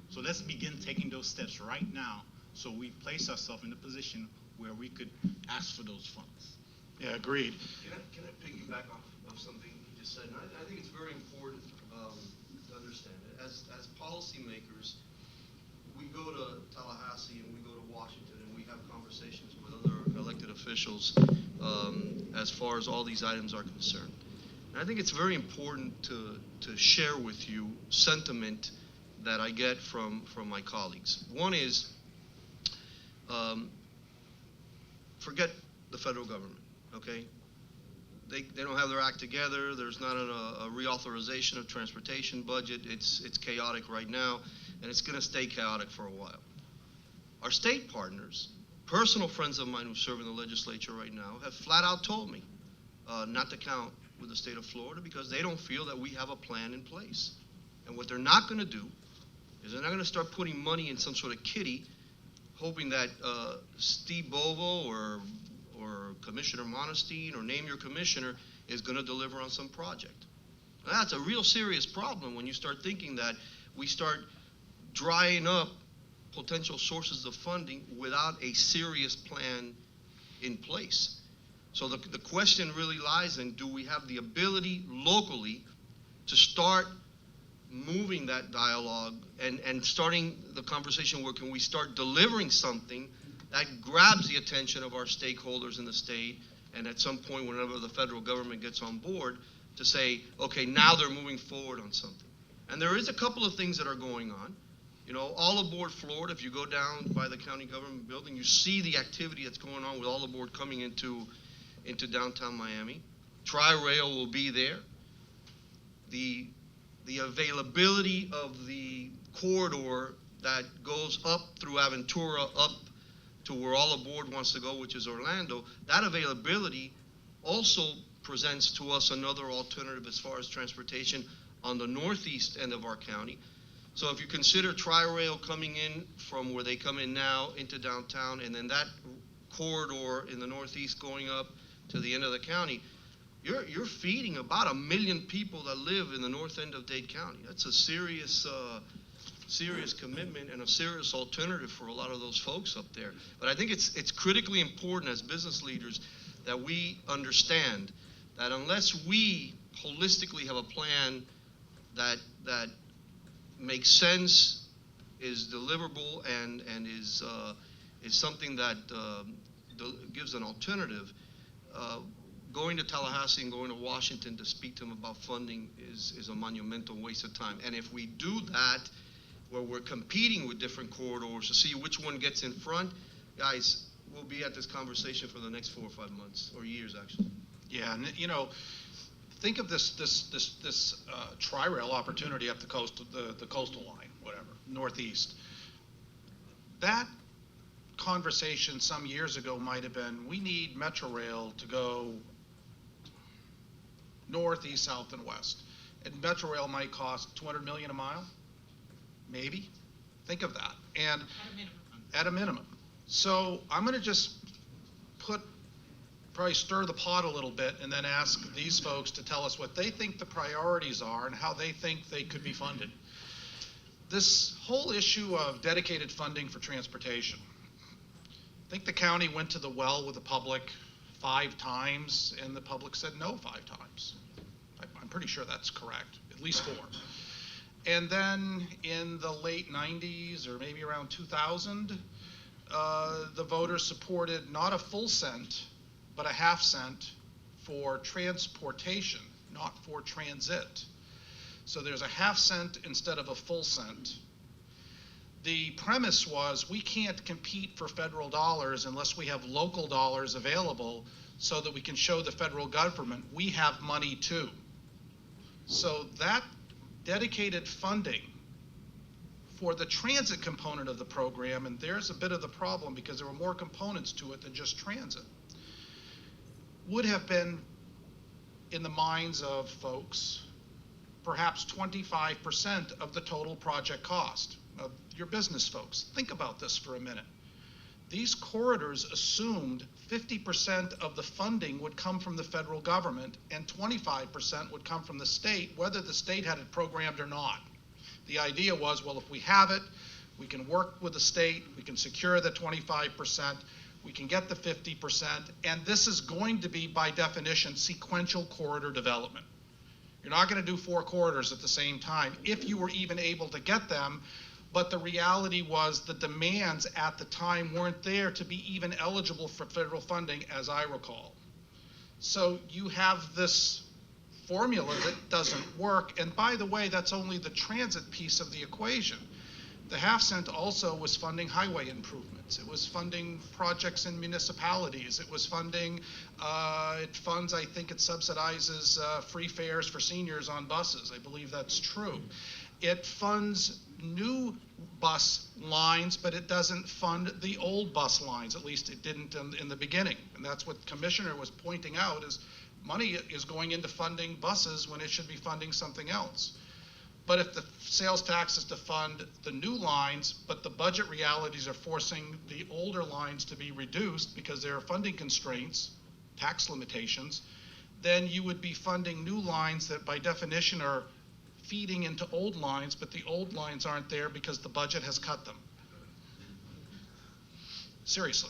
So let's begin taking those steps right now so we place ourselves in a position where we could ask for those funds. Yeah, agreed. Can I piggyback off of something you just said? And I think it's very important to understand it. As policymakers, we go to Tallahassee and we go to Washington and we have conversations with other elected officials as far as all these items are concerned. And I think it's very important to share with you sentiment that I get from my colleagues. One is, forget the federal government, okay? They don't have their act together. There's not a reauthorization of transportation budget. It's chaotic right now, and it's going to stay chaotic for a while. Our state partners, personal friends of mine who serve in the legislature right now, have flat out told me not to count with the state of Florida because they don't feel that we have a plan in place. And what they're not going to do is they're not going to start putting money in some sort of kitty, hoping that Steve Bovo or Commissioner Monestein or name your commissioner is going to deliver on some project. Now, that's a real serious problem when you start thinking that we start drying up potential sources of funding without a serious plan in place. So the question really lies in, do we have the ability locally to start moving that dialogue and starting the conversation where can we start delivering something that grabs the attention of our stakeholders in the state, and at some point whenever the federal government gets on board to say, okay, now they're moving forward on something. And there is a couple of things that are going on. All aboard Florida, if you go down by the county government building, you see the activity that's going on with all aboard coming into downtown Miami. Tri-Rail will be there. The availability of the corridor that goes up through Aventura, up to where all aboard wants to go, which is Orlando, that availability also presents to us another alternative as far as transportation on the northeast end of our county. So if you consider Tri-Rail coming in from where they come in now into downtown, and then that corridor in the northeast going up to the end of the county, you're feeding about 1 million people that live in the north end of Dade County. That's a serious commitment and a serious alternative for a lot of those folks up there. But I think it's critically important as business leaders that we understand that unless we holistically have a plan that makes sense, is deliverable, and is something that gives an alternative, going to Tallahassee and going to Washington to speak to them about funding is a monumental waste of time. And if we do that, where we're competing with different corridors to see which one gets in front, guys, we'll be at this conversation for the next 4 or 5 months, or years, actually. Yeah, and think of this tri-rail opportunity up the coast, the coastal line, whatever, northeast. That conversation some years ago might have been, we need Metro Rail to go north, east, south, and west. And Metro Rail might cost $200 million a mile, maybe. Think of that. And at a minimum. So I'm going to just probably stir the pot a little bit and then ask these folks to tell us what they think the priorities are and how they think they could be funded. This whole issue of dedicated funding for transportation. I think the county went to the well with the public 5 times, and the public said no 5 times. I'm pretty sure that's correct, at least 4. And then in the late 90s, or maybe around 2000, the voters supported not a full cent, but a half cent for transportation, not for transit. So there's a half cent instead of a full cent. The premise was we can't compete for federal dollars unless we have local dollars available so that we can show the federal government we have money too. So that dedicated funding for the transit component of the program, and there's a bit of the problem because there were more components to it than just transit, would have been, in the minds of folks, perhaps 25% of the total project cost. Now, your business folks, think about this for a minute. These corridors assumed 50% of the funding would come from the federal government and 25% would come from the state, whether the state had it programmed or not. The idea was, well, if we have it, we can work with the state, we can secure the 25%, we can get the 50%, and this is going to be, by definition, sequential corridor development. You're not going to do 4 corridors at the same time, if you were even able to get them, but the reality was the demands at the time weren't there to be even eligible for federal funding, as I recall. So you have this formula that doesn't work, and by the way, that's only the transit piece of the equation. The half cent also was funding highway improvements. It was funding projects in municipalities. It was funding, it funds, I think it subsidizes free fares for seniors on buses. I believe that's true. It funds new bus lines, but it doesn't fund the old bus lines. At least it didn't in the beginning. And that's what the commissioner was pointing out, is money is going into funding buses when it should be funding something else. But if the sales tax is to fund the new lines, but the budget realities are forcing the older lines to be reduced because there are funding constraints, tax limitations, then you would be funding new lines that by definition are feeding into old lines, but the old lines aren't there because the budget has cut them. Seriously.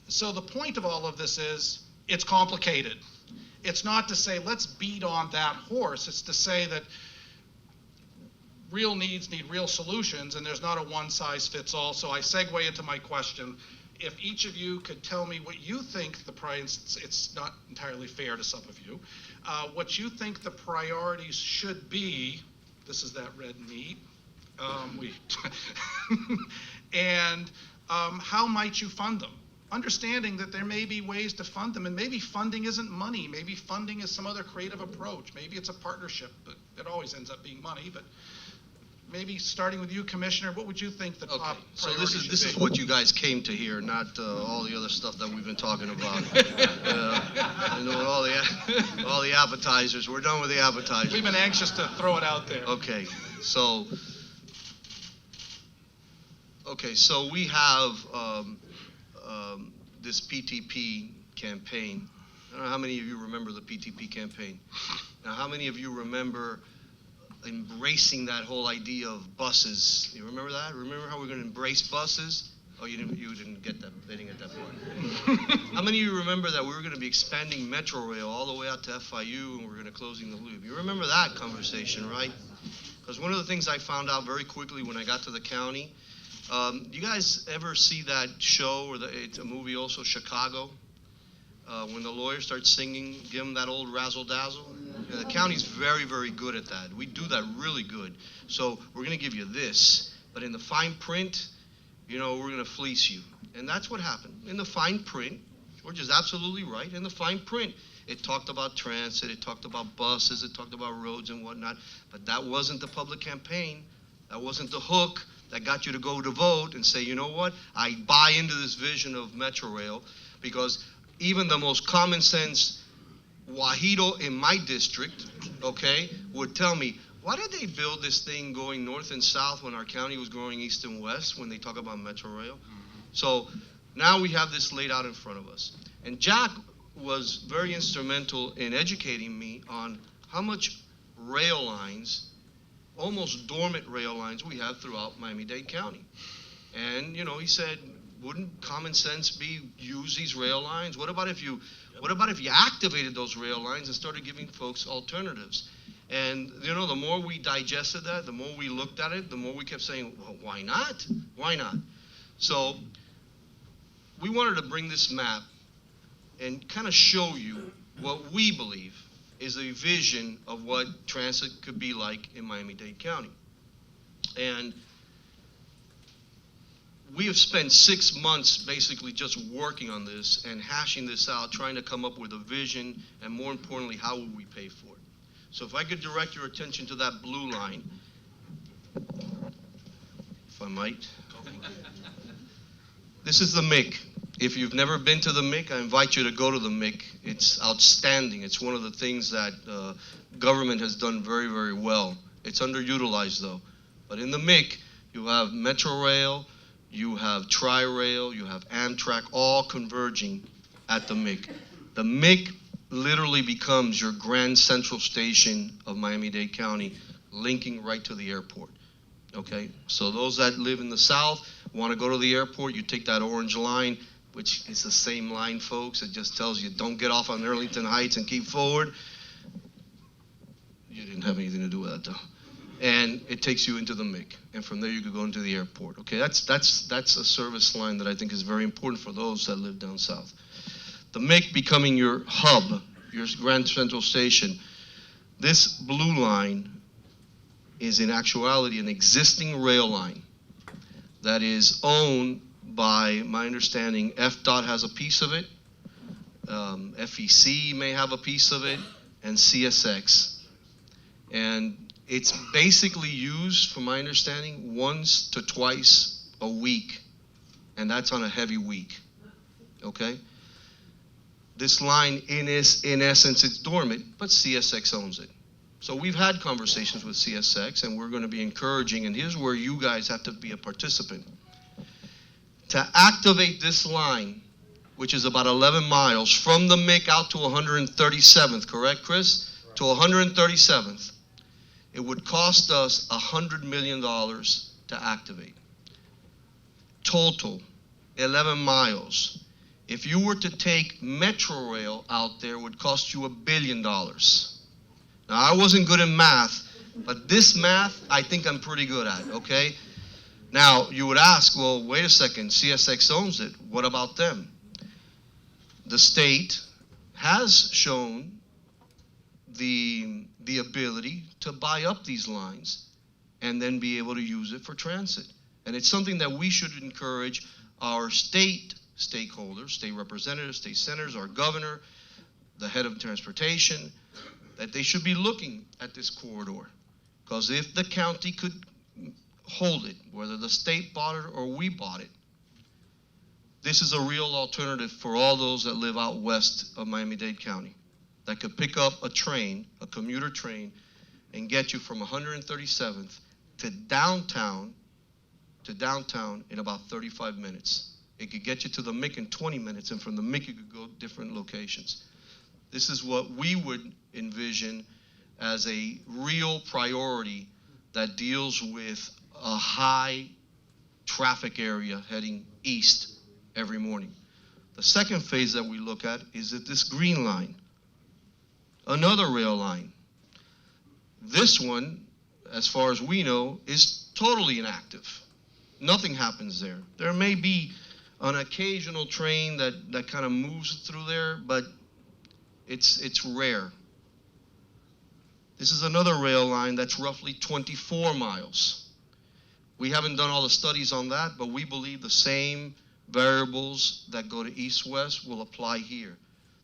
So the point of all of this is, it's complicated. It's not to say, let's beat on that horse. It's to say that real needs need real solutions, and there's not a one-size-fits-all. So I segue into my question. If each of you could tell me what you think the price, it's not entirely fair to some of you, what you think the priorities should be. This is that red meat. And how might you fund them? Understanding that there may be ways to fund them, and maybe funding isn't money. Maybe funding is some other creative approach. Maybe it's a partnership, but it always ends up being money. But maybe starting with you, Commissioner, what would you think the top priority should be? So this is what you guys came to hear, not all the other stuff that we've been talking about. You know, all the appetizers. We're done with the appetizers. We've been anxious to throw it out there. Okay, so we have this PTP campaign. I don't know how many of you remember the PTP campaign. Now, how many of you remember embracing that whole idea of buses? You remember that? Remember how we're going to embrace buses? Oh, you didn't get that. They didn't get that part. How many of you remember that we were going to be expanding Metro Rail all the way out to FIU, and we're going to closing the loop? You remember that conversation, right? Because one of the things I found out very quickly when I got to the county, you guys ever see that show, or it's a movie also, Chicago? when the lawyers start singing, give them that old razzle-dazzle. The county's very, very good at that. We do that really good. So we're going to give you this, but in the fine print, we're going to fleece you. And that's what happened. In the fine print, George is absolutely right. In the fine print, it talked about transit, it talked about buses, it talked about roads and whatnot, but that wasn't the public campaign. That wasn't the hook that got you to go to vote and say, you know what, I buy into this vision of Metro Rail, because even the most common sense Wajito in my district, okay, would tell me, why did they build this thing going north and south when our county was growing east and west when they talk about Metro Rail? So now we have this laid out in front of us. And Jack was very instrumental in educating me on how much rail lines, almost dormant rail lines, we have throughout Miami-Dade County. And, he said, wouldn't common sense be use these rail lines? What about if you activated those rail lines and started giving folks alternatives? And, the more we digested that, the more we looked at it, the more we kept saying, well, why not? Why not? So we wanted to bring this map and kind of show you what we believe is a vision of what transit could be like in Miami-Dade County. And we have spent 6 months basically just working on this and hashing this out, trying to come up with a vision, and more importantly, how will we pay for it? So if I could direct your attention to that blue line, if I might. This is the MIC. If you've never been to the MIC, I invite you to go to the MIC. It's outstanding. It's one of the things that government has done very, very well. It's underutilized though. But in the MIC, you have Metro Rail, you have Tri-Rail, you have Amtrak, all converging at the MIC. The MIC literally becomes your grand central station of Miami-Dade County, linking right to the airport. Okay, so those that live in the south want to go to the airport, you take that orange line, which is the same line, folks. It just tells you don't get off on Arlington Heights and keep forward. You didn't have anything to do with that though. And it takes you into the MIC, and from there you could go into the airport. Okay, that's a service line that I think is very important for those that live down south. The MIC becoming your hub, your grand central station. This blue line is in actuality an existing rail line that is owned by, my understanding, FDOT has a piece of it, FEC may have a piece of it, and CSX. And it's basically used, from my understanding, once to twice a week, and that's on a heavy week, okay? This line, in essence, it's dormant, but CSX owns it. So we've had conversations with CSX, and we're going to be encouraging, and here's where you guys have to be a participant. To activate this line, which is about 11 miles from the MIC out to 137th, correct, Chris? Correct. To 137th, it would cost us $100 million to activate. Total, 11 miles. If you were to take Metro Rail out there, it would cost you $1 billion. Now, I wasn't good in math, but this math, I think I'm pretty good at, okay? Now, you would ask, well, wait a second, CSX owns it. What about them? The state has shown the ability to buy up these lines and then be able to use it for transit. And it's something that we should encourage our state stakeholders, state representatives, state senators, our governor, the head of transportation, that they should be looking at this corridor. Because if the county could hold it, whether the state bought it or we bought it, this is a real alternative for all those that live out west of Miami-Dade County that could pick up a train, a commuter train, and get you from 137th to downtown in about 35 minutes. It could get you to the MIC in 20 minutes, and from the MIC you could go different locations. This is what we would envision as a real priority that deals with a high traffic area heading east every morning. The second phase that we look at is at this green line, another rail line. This one, as far as we know, is totally inactive. Nothing happens there. There may be an occasional train that kind of moves through there, but it's rare. This is another rail line that's roughly 24 miles. We haven't done all the studies on that, but we believe the same variables that go to east-west will apply here.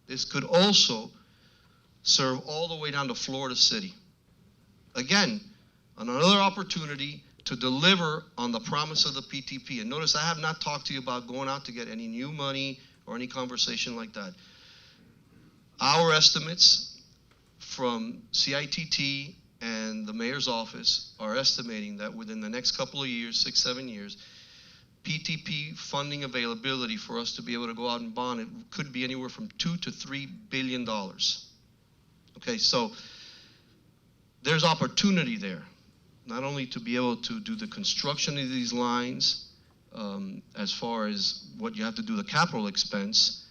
This could also serve all the way down to Florida City. Again, another opportunity to deliver on the promise of the PTP. And notice I have not talked to you about going out to get any new money or any conversation like that. Our estimates from CITT and the mayor's office are estimating that within the next couple of years, 6, 7 years, PTP funding availability for us to be able to go out and bond it could be anywhere from $2 to $3 billion. Okay, so there's opportunity there, not only to be able to do the construction of these lines, as far as what you have to do, the capital expense.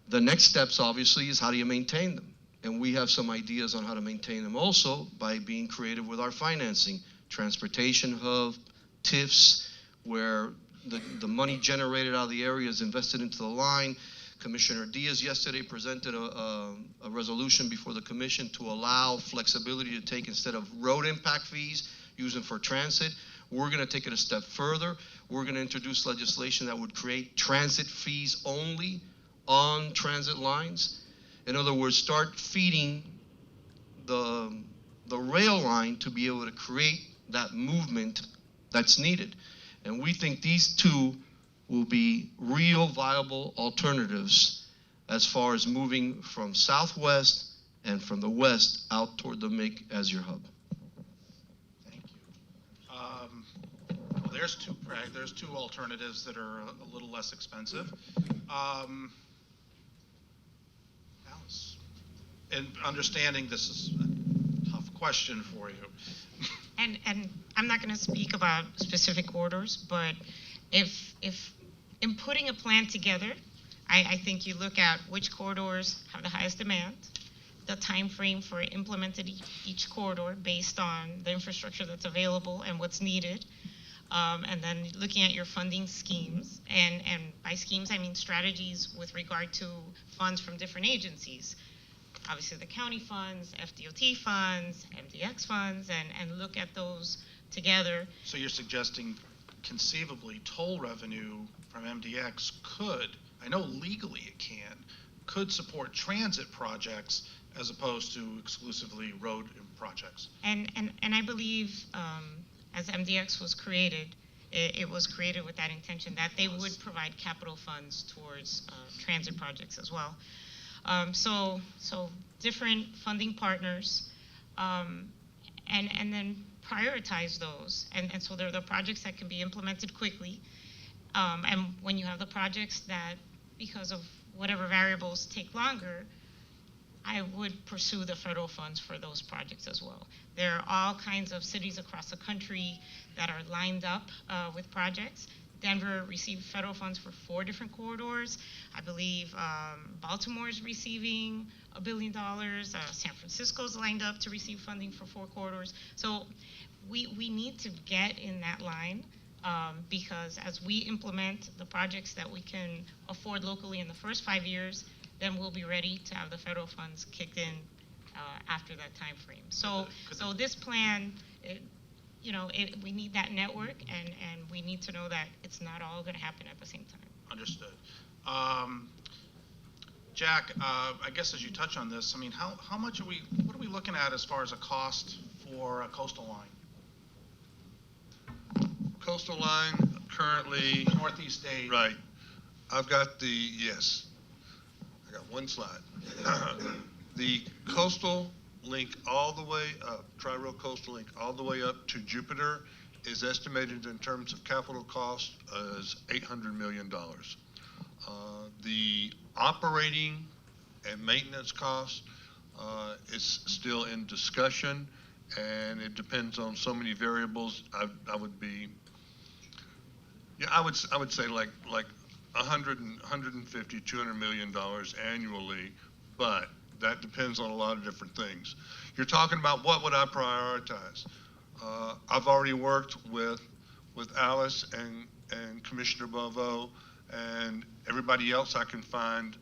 The next steps, obviously, is how do you maintain them? And we have some ideas on how to maintain them also by being creative with our financing. Transportation hub, TIFs, where the money generated out of the area is invested into the line. Commissioner Diaz yesterday presented a resolution before the commission to allow flexibility to take, instead of road impact fees, use them for transit. We're going to take it a step further. We're going to introduce legislation that would create transit fees only on transit lines. In other words, start feeding the rail line to be able to create that movement that's needed. And we think these two will be real viable alternatives as far as moving from southwest and from the west out toward the MIC as your hub. Thank you. Well, there's two alternatives that are a little less expensive. Alice, and understanding this is a tough question for you. And I'm not going to speak about specific corridors, but if in putting a plan together, I think you look at which corridors have the highest demand, the time frame for implementing each corridor based on the infrastructure that's available and what's needed, and then looking at your funding schemes, and by schemes I mean strategies with regard to funds from different agencies. Obviously the county funds, FDOT funds, MDX funds, and look at those together. So you're suggesting conceivably toll revenue from MDX could, I know legally it could support transit projects as opposed to exclusively road projects. And I believe as MDX was created, it was created with that intention that they would provide capital funds towards transit projects as well. So different funding partners, and then prioritize those. And so there are the projects that can be implemented quickly. And when you have the projects that, because of whatever variables, take longer, I would pursue the federal funds for those projects as well. There are all kinds of cities across the country that are lined up with projects. Denver received federal funds for 4 different corridors. I believe Baltimore is receiving $1 billion. San Francisco's lined up to receive funding for 4 corridors. So we need to get in that line because as we implement the projects that we can afford locally in the first 5 years, then we'll be ready to have the federal funds kicked in after that time frame. So this plan, we need that network, and we need to know that it's not all going to happen at the same time. Understood. Jack, I guess as you touch on this, I mean, how much what are we looking at as far as a cost for a coastal line? Coastal line currently. Northeast State. Right. I've got yes. I got one slide. The coastal link all the way up, Tri-Rail Coastal Link all the way up to Jupiter is estimated in terms of capital cost as $800 million. The operating and maintenance cost is still in discussion, and it depends on so many variables. I would say like 150, $200 million annually, but that depends on a lot of different things. You're talking about what would I prioritize? I've already worked with Alice and Commissioner Bovo and everybody else I can find,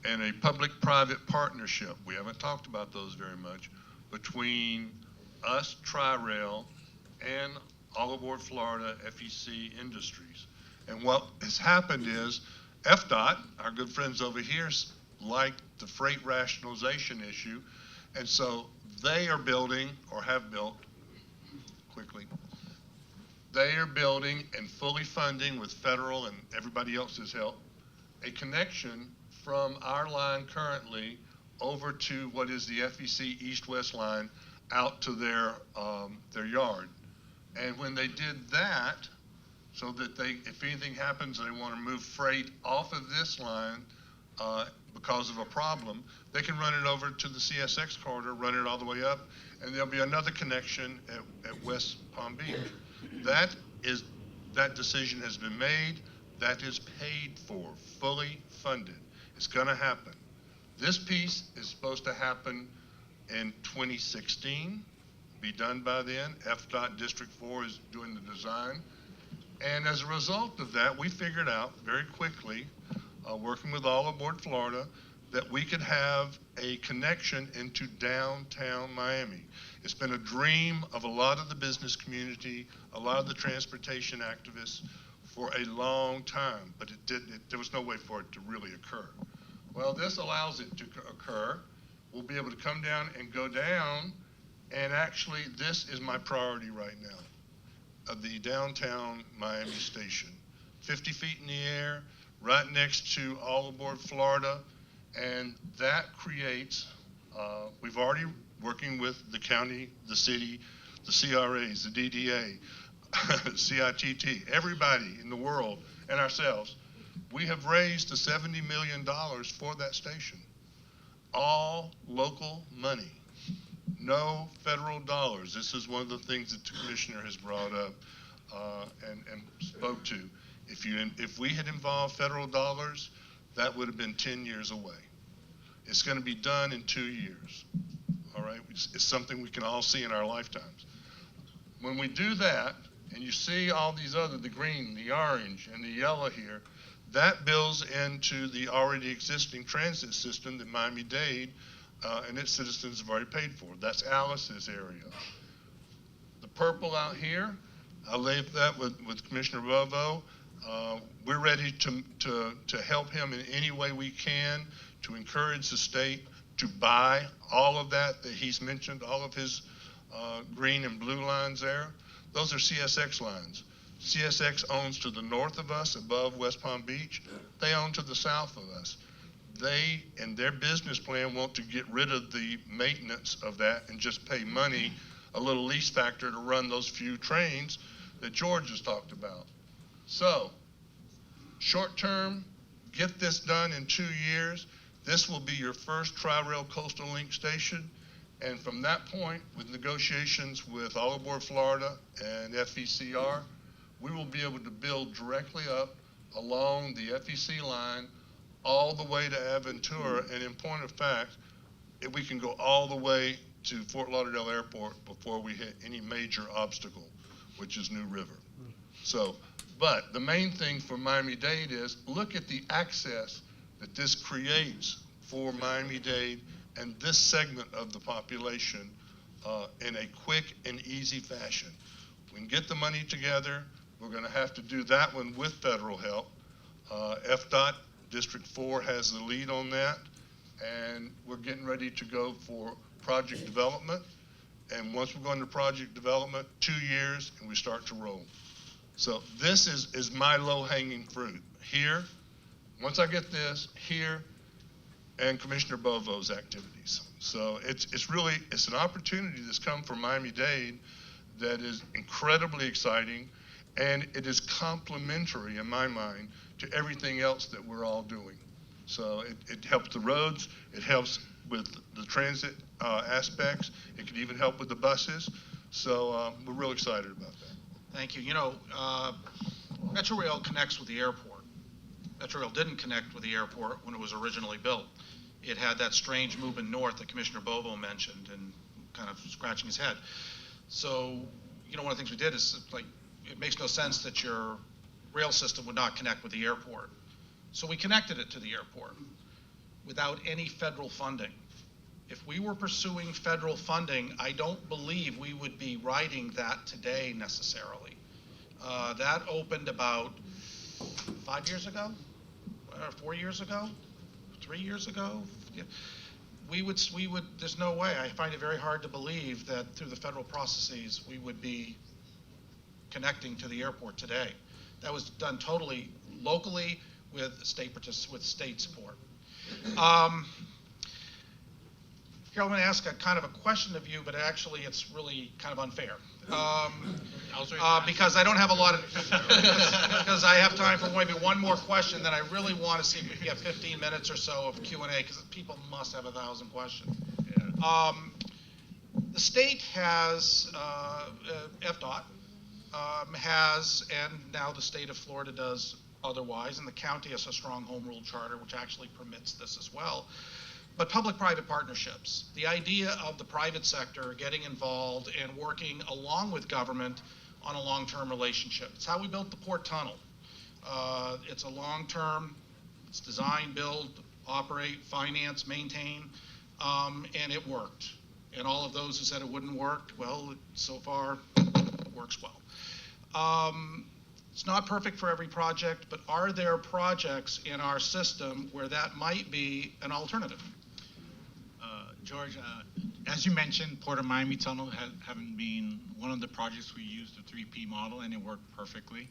and a public-private partnership, we haven't talked about those very much, between us, Tri-Rail, and All Aboard Florida FEC Industries. And what has happened is FDOT, our good friends over here, like the freight rationalization issue, and so they are building, or have built, quickly, they are building and fully funding with federal and everybody else's help, a connection from our line currently over to what is the FEC east-west line out to their yard. And when they did that, so that they, if anything happens and they want to move freight off of this line because of a problem, they can run it over to the CSX corridor, run it all the way up, and there'll be another connection at West Palm Beach. That decision has been made. That is paid for, fully funded. It's going to happen. This piece is supposed to happen in 2016, be done by then. FDOT District 4 is doing the design. And as a result of that, we figured out very quickly, working with All Aboard Florida, that we could have a connection into downtown Miami. It's been a dream of a lot of the business community, a lot of the transportation activists for a long time, but there was no way for it to really occur. Well, this allows it to occur. We'll be able to come down and go down, and actually this is my priority right now, of the downtown Miami station. 50 feet in the air, right next to All Aboard Florida, and that creates, we've already working with the county, the city, the CRAs, the DDA, CITT, everybody in the world, and ourselves. We have raised the $70 million for that station. All local money, no federal dollars. This is one of the things that the commissioner has brought up and spoke to. If we had involved federal dollars, that would have been 10 years away. It's going to be done in 2 years. All right, it's something we can all see in our lifetimes. When we do that, and you see all these other, the green, the orange, and the yellow here, that builds into the already existing transit system that Miami-Dade and its citizens have already paid for. That's Alice's area. The purple out here, I leave that with Commissioner Bovo. We're ready to help him in any way we can to encourage the state to buy all of that he's mentioned, all of his green and blue lines there. Those are CSX lines. CSX owns to the north of us, above West Palm Beach. They own to the south of us. They, in their business plan, want to get rid of the maintenance of that and just pay money, a little lease factor to run those few trains that George has talked about. So, short term, get this done in 2 years. This will be your first Tri-Rail Coastal Link station. And from that point, with negotiations with All Aboard Florida and FECR, we will be able to build directly up along the FEC line all the way to Aventura. And in point of fact, if we can go all the way to Fort Lauderdale Airport before we hit any major obstacle, which is New River. So, but the main thing for Miami-Dade is look at the access that this creates for Miami-Dade and this segment of the population in a quick and easy fashion. We can get the money together. We're going to have to do that one with federal help. FDOT District 4 has the lead on that, and we're getting ready to go for project development. And once we go into project development, 2 years, and we start to roll. So this is my low-hanging fruit. Here, once I get this, here, and Commissioner Bovo's activities. So it's an opportunity that's come from Miami-Dade that is incredibly exciting, and it is complementary in my mind to everything else that we're all doing. So it helps the roads, it helps with the transit aspects, it can even help with the buses. So we're real excited about that. Thank you. You know, Metrorail connects with the airport. Metrorail didn't connect with the airport when it was originally built. It had that strange movement north that Commissioner Bovo mentioned and kind of scratching his head. So, you know, one of the things we did is, like, it makes no sense that your rail system would not connect with the airport. So we connected it to the airport without any federal funding. If we were pursuing federal funding, I don't believe we would be writing that today necessarily. That opened about 5 years ago, 4 years ago, 3 years ago. Yeah. We would, there's no way, I find it very hard to believe that through the federal processes, we would be connecting to the airport today. That was done totally locally with state support. Here, I'm going to ask a kind of a question of you, but actually it's really kind of unfair. Because I don't have a lot of, because I have time for maybe one more question, then I really want to see if we can get 15 minutes or so of Q&A, because people must have 1,000 questions. Yeah. The state has, FDOT has, and now the state of Florida does otherwise, and the county has a strong home rule charter, which actually permits this as well. But public-private partnerships, the idea of the private sector getting involved and working along with government on a long-term relationship. It's how we built the Port Tunnel. It's a long-term, it's design, build, operate, finance, maintain, and it worked. And all of those who said it wouldn't work, well, so far, it works well. It's not perfect for every project, but are there projects in our system where that might be an alternative? George, as you mentioned, Port of Miami Tunnel having been one of the projects we used the 3P model, and it worked perfectly.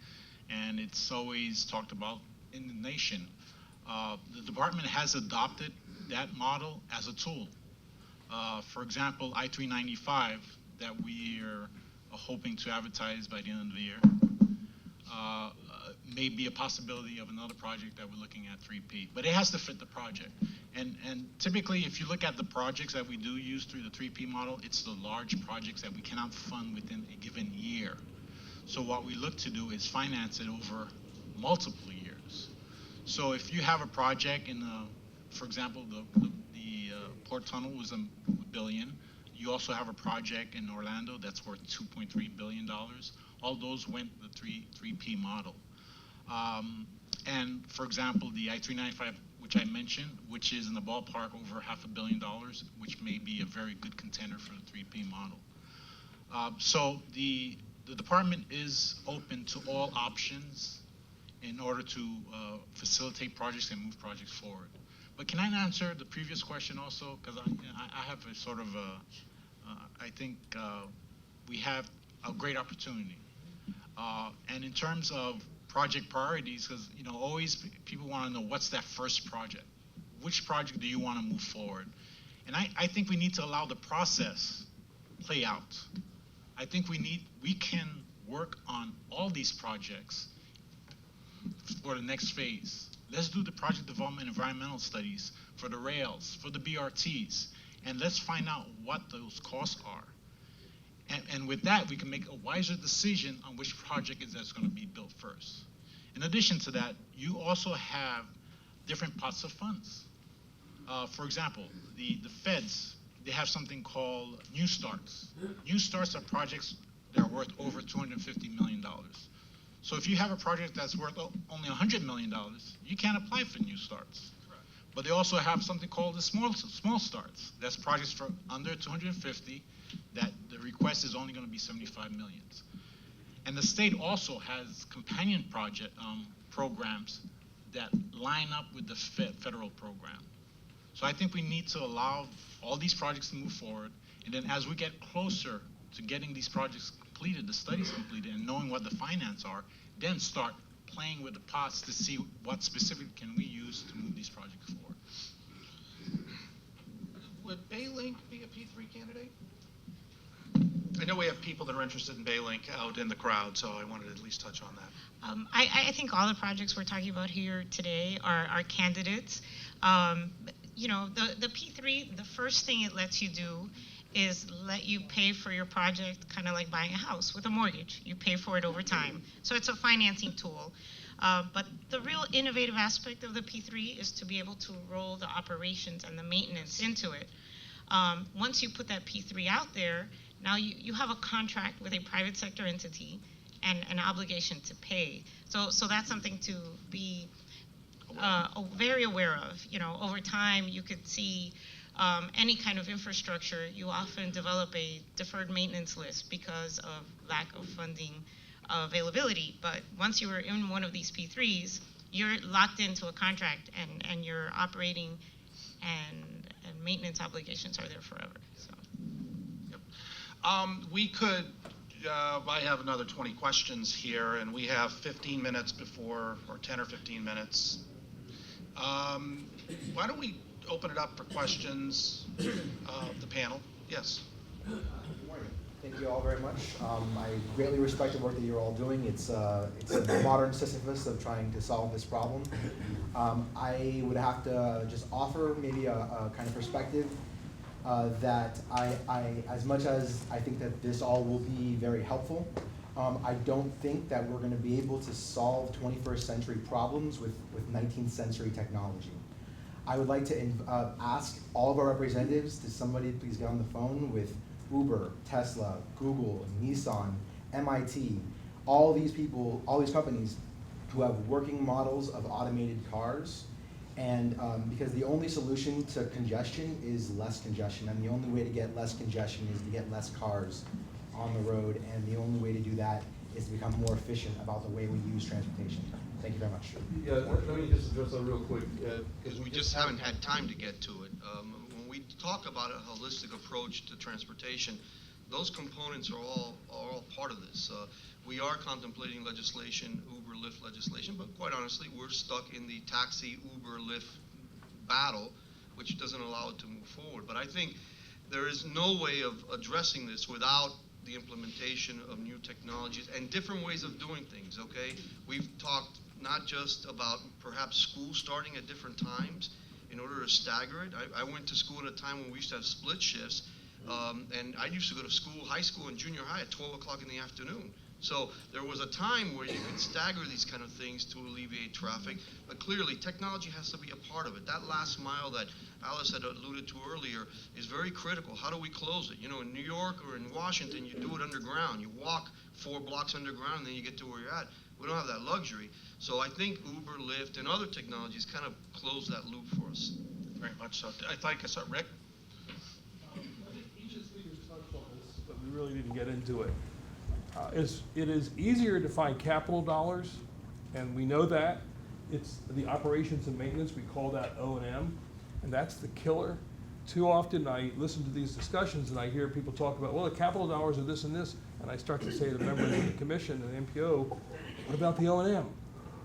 And it's always talked about in the nation. The department has adopted that model as a tool. For example, I-395 that we are hoping to advertise by the end of the year may be a possibility of another project that we're looking at 3P, but it has to fit the project. And typically, if you look at the projects that we do use through the 3P model, it's the large projects that we cannot fund within a given year. So what we look to do is finance it over multiple years. So if you have a project in, for example, the Port Tunnel was $1 billion. You also have a project in Orlando that's worth $2.3 billion. All those went the 3P model. And for example, the I-395, which I mentioned, which is in the ballpark over $500 million, which may be a very good contender for the 3P model. So the department is open to all options in order to facilitate projects and move projects forward. But can I answer the previous question also? Because I have a sort of I think we have a great opportunity. And in terms of project priorities, because always people want to know what's that first project. Which project do you want to move forward? And I think we need to allow the process play out. I think we can work on all these projects for the next phase. Let's do the project development environmental studies for the rails, for the BRTs, and let's find out what those costs are. And with that, we can make a wiser decision on which project that's going to be built first. In addition to that, you also have different pots of funds. For example, the feds, they have something called New Starts. New Starts are projects that are worth over $250 million. So if you have a project that's worth only $100 million, you can't apply for New Starts. But they also have something called the small starts. That's projects for under 250 that the request is only going to be 75 million. And the state also has companion project programs that line up with the federal program. So I think we need to allow all these projects to move forward. And then as we get closer to getting these projects completed, the studies completed, and knowing what the finance are, then start playing with the pots to see what specific can we use to move these projects forward. Would Baylink be a P3 candidate? I know we have people that are interested in Baylink out in the crowd, so I wanted to at least touch on that. I think all the projects we're talking about here today are candidates. The P3, the first thing it lets you do is let you pay for your project, kind of like buying a house with a mortgage. You pay for it over time. So it's a financing tool. But the real innovative aspect of the P3 is to be able to roll the operations and the maintenance into it. Once you put that P3 out there, now you have a contract with a private sector entity and an obligation to pay. So that's something to be very aware of. You know, over time, you could see any kind of infrastructure, you often develop a deferred maintenance list because of lack of funding availability. But once you are in one of these P3s, you're locked into a contract, and your operating and maintenance obligations are there forever. So. We could, I have another 20 questions here, and we have 15 minutes before, or 10 or 15 minutes. Why don't we open it up for questions of the panel? Yes. Good morning. Thank you all very much. I greatly respect the work that you're all doing. It's a modern Sisyphus of trying to solve this problem. I would have to just offer maybe a kind of perspective that I, as much as I think that this all will be very helpful, I don't think that we're going to be able to solve 21st century problems with 19th century technology. I would like to ask all of our representatives to somebody please get on the phone with Uber, Tesla, Google, Nissan, MIT, all these people, all these companies who have working models of automated cars. And because the only solution to congestion is less congestion, and the only way to get less congestion is to get less cars on the road, and the only way to do that is to become more efficient about the way we use transportation. Thank you very much. Yeah, let me just address that real quick, because we just haven't had time to get to it. When we talk about a holistic approach to transportation, those components are all part of this. We are contemplating legislation, Uber, Lyft legislation, but quite honestly, we're stuck in the taxi, Uber, Lyft battle, which doesn't allow it to move forward. But I think there is no way of addressing this without the implementation of new technologies and different ways of doing things, okay? We've talked not just about perhaps school starting at different times in order to stagger it. I went to school at a time when we used to have split shifts, and I used to go to school, high school and junior high at 12 o'clock in the afternoon. So there was a time where you could stagger these kind of things to alleviate traffic, but clearly technology has to be a part of it. That last mile that Alice had alluded to earlier is very critical. How do we close it? You know, in New York or in Washington, you do it underground. You walk 4 blocks underground and then you get to where you're at. We don't have that luxury. So I think Uber, Lyft, and other technologies kind of close that loop for us. Very much so. I think I saw Rick. I think each of the speakers touched on this, but we really didn't get into it. It is easier to find capital dollars, and we know that. It's the operations and maintenance, we call that O&M, and that's the killer. Too often I listen to these discussions and I hear people talk about, well, the capital dollars are this and this, and I start to say to members of the commission and the MPO, what about the O&M?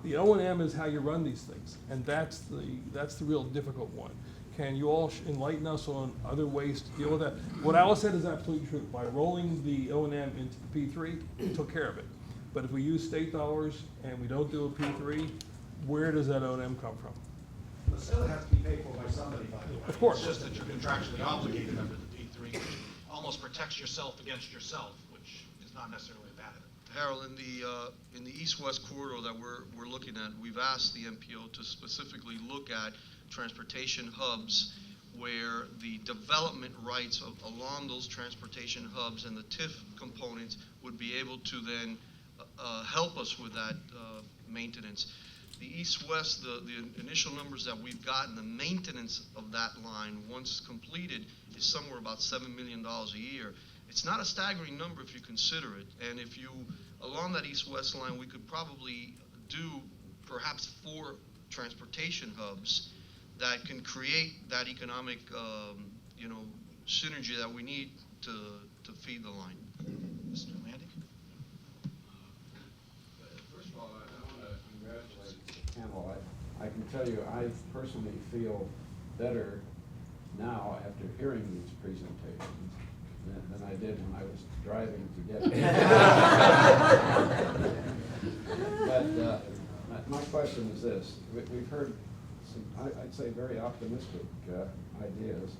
The O&M is how you run these things, and that's the real difficult one. Can you all enlighten us on other ways to deal with that? What Alice said is absolutely true. By rolling the O&M into the P3, we took care of it. But if we use state dollars and we don't do a P3, where does that O&M come from? It still has to be paid for by somebody, by the way. Of course. It's just that you're contractually obligated under the P3, which almost protects yourself against yourself, which is not necessarily a bad thing. Harold, in the east-west corridor that we're looking at, we've asked the MPO to specifically look at transportation hubs where the development rights along those transportation hubs and the TIF components would be able to then help us with that maintenance. The east-west, the initial numbers that we've gotten, the maintenance of that line once completed is somewhere about $7 million a year. It's not a staggering number if you consider it, and if you, along that east-west line, we could probably do perhaps 4 transportation hubs that can create that economic, synergy that we need to feed the line. Mr. Landy? First of all, I want to congratulate the panel. I can tell you, I personally feel better now after hearing these presentations than I did when I was driving to get here. But my question is this. We've heard some, I'd say, very optimistic ideas.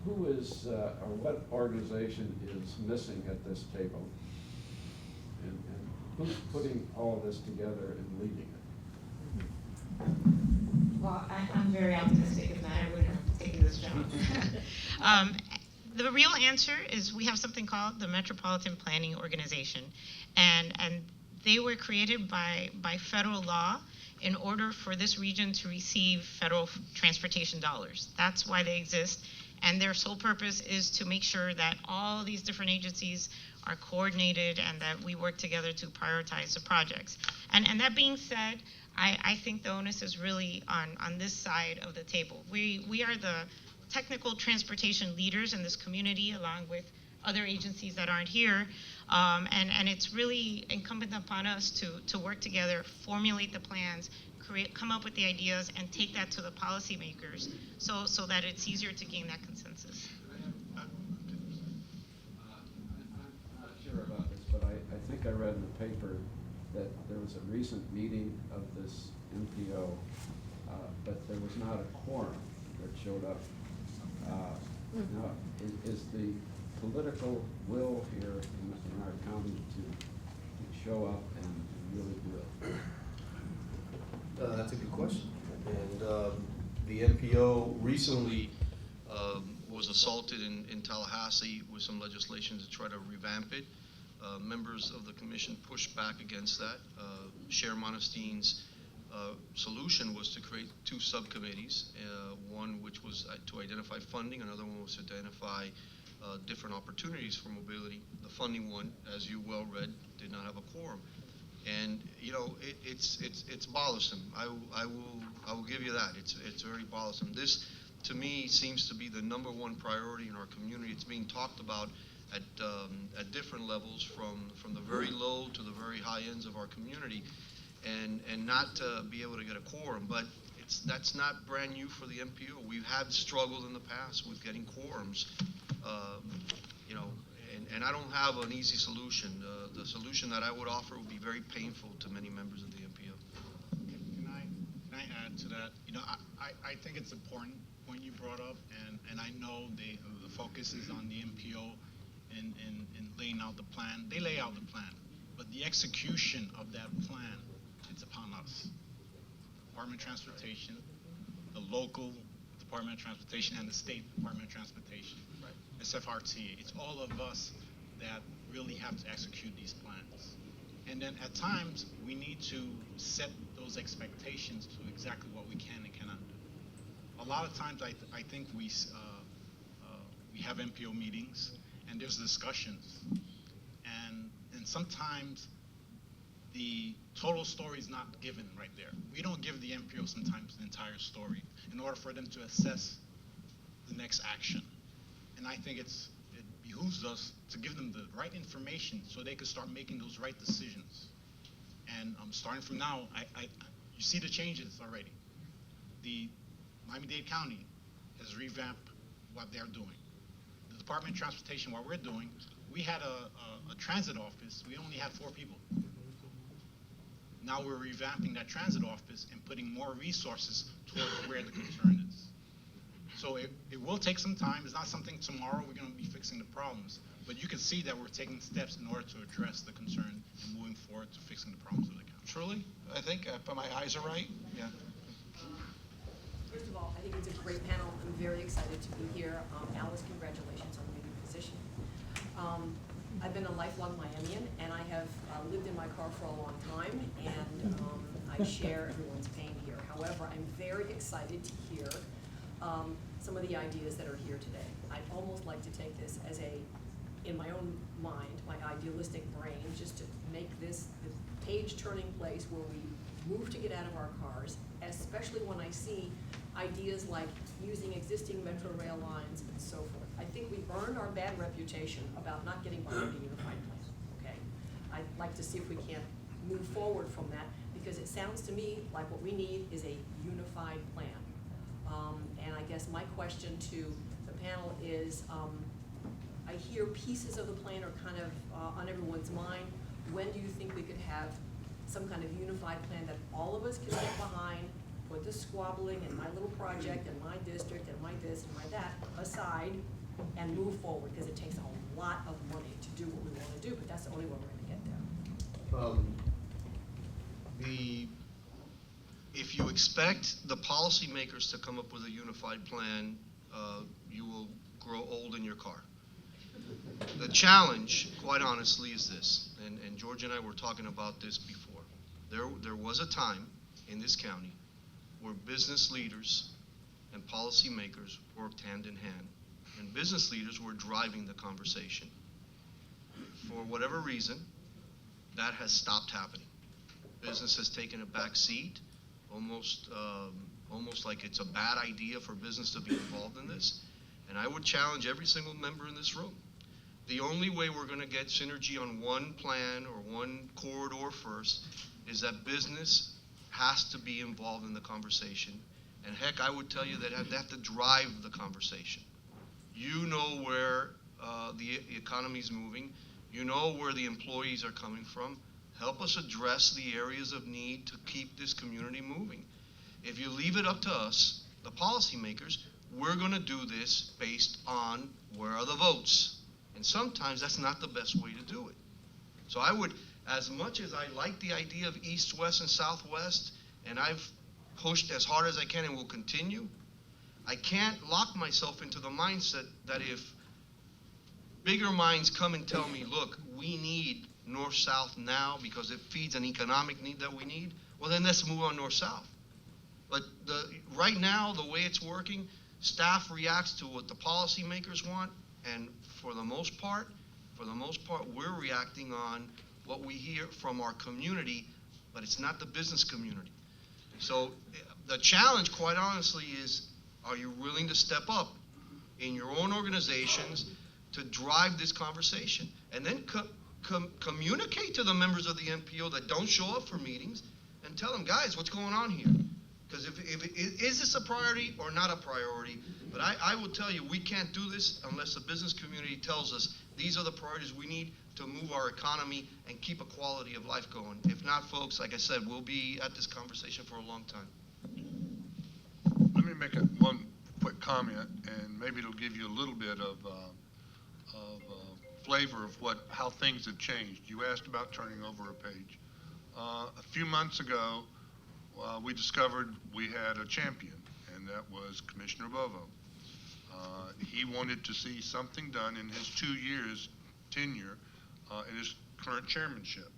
Who is, or what organization is missing at this table? And who's putting all of this together and leading it? Well, I'm very optimistic. If not, I wouldn't have taken this job. The real answer is we have something called the Metropolitan Planning Organization, and they were created by federal law in order for this region to receive federal transportation dollars. That's why they exist. And their sole purpose is to make sure that all these different agencies are coordinated and that we work together to prioritize the projects. And that being said, I think the onus is really on this side of the table. We are the technical transportation leaders in this community, along with other agencies that aren't here. And it's really incumbent upon us to work together, formulate the plans, come up with the ideas, and take that to the policymakers so that it's easier to gain that consensus. I'm not sure about this, but I think I read in the paper that there was a recent meeting of this MPO, but there was not a quorum that showed up. Now, is the political will here in our county to show up and really do it? That's a good question. And the MPO recently was assaulted in Tallahassee with some legislation to try to revamp it. Members of the commission pushed back against that. Chair Monestein's solution was to create two subcommittees, one which was to identify funding, another one was to identify different opportunities for mobility. The funding one, as you well read, did not have a quorum. And you know, it's bothersome. I will give you that. It's very bothersome. This, to me, seems to be the #1 priority in our community. It's being talked about at different levels, from the very low to the very high ends of our community, and not to be able to get a quorum. But that's not brand new for the MPO. We've had struggled in the past with getting quorums, you know. And I don't have an easy solution. The solution that I would offer would be very painful to many members of the MPO. Can I add to that? You know, I think it's important point you brought up, and I know the focus is on the MPO in laying out the plan. They lay out the plan, but the execution of that plan, it's upon us. Department of Transportation, the local Department of Transportation, and the state Department of Transportation. SFRT, it's all of us that really have to execute these plans. And then at times, we need to set those expectations to exactly what we can and cannot do. A lot of times, I think we have MPO meetings, and there's discussions. And sometimes, the total story is not given right there. We don't give the MPO sometimes the entire story in order for them to assess the next action. And I think it behooves us to give them the right information so they can start making those right decisions. And starting from now, you see the changes already. The Miami-Dade County has revamped what they're doing. The Department of Transportation, what we're doing, we had a transit office. We only had 4 people. Now we're revamping that transit office and putting more resources towards where the concern is. So it will take some time. It's not something tomorrow we're going to be fixing the problems, but you can see that we're taking steps in order to address the concern and moving forward to fixing the problems of the county. Truly, I think, if my eyes are right, yeah. First of all, I think it's a great panel. I'm very excited to be here. Alice, congratulations on the new position. I've been a lifelong Miamian, and I have lived in my car for a long time, and I share everyone's pain here. However, I'm very excited to hear some of the ideas that are here today. I'd almost like to take this as in my own mind, my idealistic brain, just to make this the page-turning place where we move to get out of our cars, especially when I see ideas like using existing metro rail lines and so forth. I think we've earned our bad reputation about not getting behind a unified plan, okay? I'd like to see if we can't move forward from that, because it sounds to me like what we need is a unified plan. And I guess my question to the panel is, I hear pieces of the plan are kind of on everyone's mind. When do you think we could have some kind of unified plan that all of us can get behind, put the squabbling and my little project and my district and my this and my that aside, and move forward? Because it takes a lot of money to do what we want to do, but that's the only way we're going to get there. If you expect the policymakers to come up with a unified plan, you will grow old in your car. The challenge, quite honestly, is this, and George and I were talking about this before. There was a time in this county where business leaders and policymakers worked hand in hand. And business leaders were driving the conversation. For whatever reason, that has stopped happening. Business has taken a back seat, almost like it's a bad idea for business to be involved in this. And I would challenge every single member in this room. The only way we're going to get synergy on one plan or one corridor first is that business has to be involved in the conversation. And heck, I would tell you that they have to drive the conversation. You know where the economy is moving. You know where the employees are coming from. Help us address the areas of need to keep this community moving. If you leave it up to us, the policymakers, we're going to do this based on where are the votes. And sometimes that's not the best way to do it. So I would, as much as I like the idea of East, West, and Southwest, and I've pushed as hard as I can and will continue, I can't lock myself into the mindset that if bigger minds come and tell me, look, we need North-South now because it feeds an economic need that we need, well then let's move on North-South. But right now, the way it's working, staff reacts to what the policymakers want, and for the most part, we're reacting on what we hear from our community, but it's not the business community. So the challenge, quite honestly, is are you willing to step up in your own organizations to drive this conversation? And then communicate to the members of the MPO that don't show up for meetings and tell them, guys, what's going on here? Because is this a priority or not a priority? But I will tell you, we can't do this unless the business community tells us these are the priorities we need to move our economy and keep a quality of life going. If not, folks, like I said, we'll be at this conversation for a long time. Let me make one quick comment, and maybe it'll give you a little bit of flavor of how things have changed. You asked about turning over a page. A few months ago, we discovered we had a champion, and that was Commissioner Bovo. He wanted to see something done in his 2 years tenure in his current chairmanship.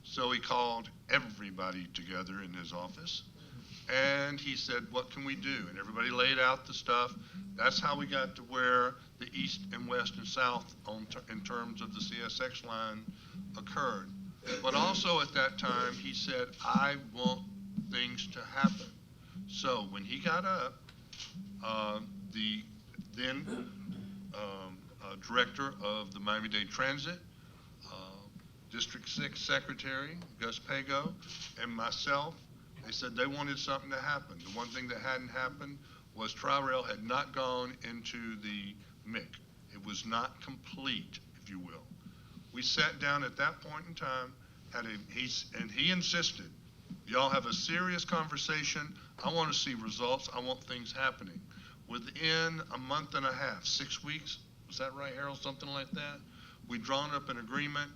So he called everybody together in his office, and he said, what can we do? And everybody laid out the stuff. That's how we got to where the East and West and South in terms of the CSX line occurred. But also at that time, he said, I want things to happen. So when he got up, the then director of the Miami-Dade Transit, District 6 Secretary, Gus Pago, and myself, they said they wanted something to happen. The one thing that hadn't happened was Tri-Rail had not gone into the MIC. It was not complete, if you will. We sat down at that point in time, and he insisted, y'all have a serious conversation. I want to see results. I want things happening. Within a month and a half, 6 weeks, was that right, Harold? Something like that? We'd drawn up an agreement,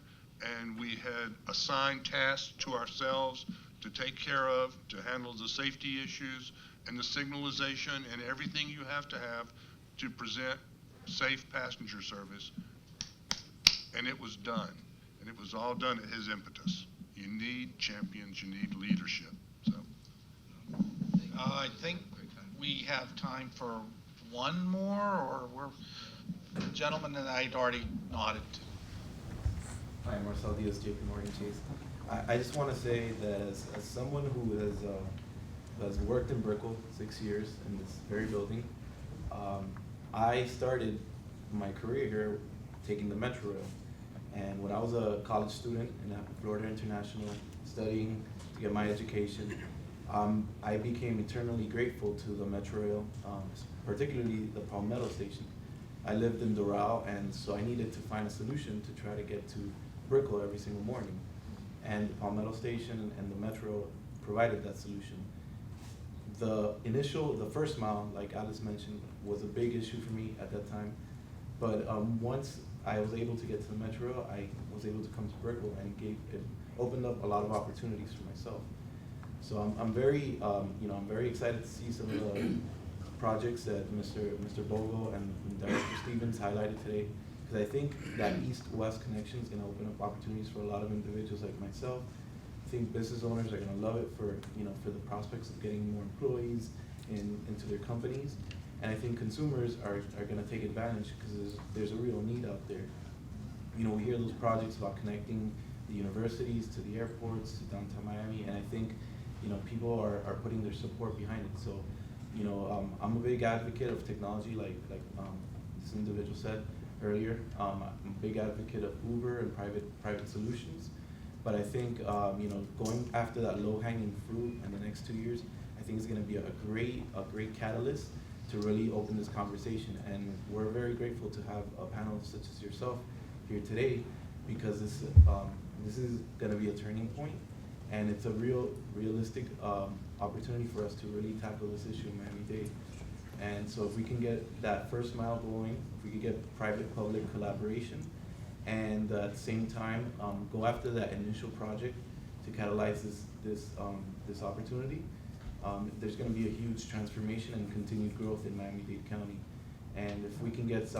and we had assigned tasks to ourselves to take care of, to handle the safety issues and the signalization and everything you have to present safe passenger service. And it was done. And it was all done at his impetus. You need champions, you need leadership. So, I think we have time for one more, or the gentleman that I'd already nodded to. Hi, Marcel Diaz, JP Morgan Chase. I just want to say that as someone who has worked in Brickell 6 years in this very building, I started my career here taking the Metro Rail. And when I was a college student in Florida International studying to get my education, I became eternally grateful to the Metro Rail, particularly the Palmetto station. I lived in Doral, and so I needed to find a solution to try to get to Brickell every single morning. And the Palmetto station and the Metro provided that solution. The first mile, like Alice mentioned, was a big issue for me at that time. But once I was able to get to the Metro, I was able to come to Brickell, and it opened up a lot of opportunities for myself. So I'm very excited to see some of the projects that Mr. Bogo and Director Stevens highlighted today, because I think that east-west connection is going to open up opportunities for a lot of individuals like myself I think business owners are gonna love it for, for the prospects of getting more employees into their companies. And I think consumers are gonna take advantage because there's a real need out there. We hear those projects about connecting the universities to the airports, to downtown Miami, and I think, people are putting their support behind it. So, I'm a big advocate of technology, like this individual said earlier. I'm a big advocate of Uber and private solutions. But I think, going after that low-hanging fruit in the next 2 years, I think is going to be a great catalyst to really open this conversation. And we're very grateful to have a panel such as yourself here today, because this is going to be a turning point, and it's a realistic opportunity for us to really tackle this issue in Miami-Dade. And so if we can get that first mile going, if we can get private-public collaboration, and at the same time go after that initial project to catalyze this opportunity, there's going to be a huge transformation and continued growth in Miami-Dade County. And if we can get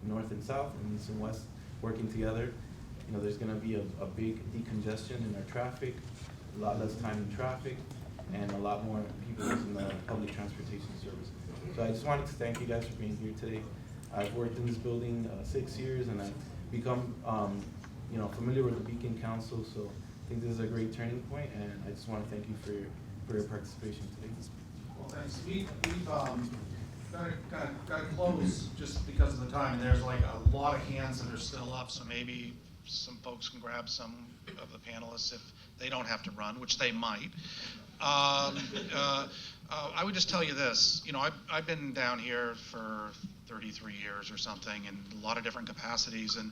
north and south, and east and west working together, there's going to be a big decongestion in our traffic, a lot less time in traffic, and a lot more people using the public transportation service. So I just wanted to thank you guys for being here today. I've worked in this building 6 years, and I've become familiar with the Beacon Council, so I think this is a great turning point, and I just want to thank you for your participation today. Well, thanks. We've got to close just because of the time, and there's like a lot of hands that are still up, so maybe some folks can grab some of the panelists if they don't have to run, which they might. I would just tell you this, I've been down here for 33 years or something in a lot of different capacities, and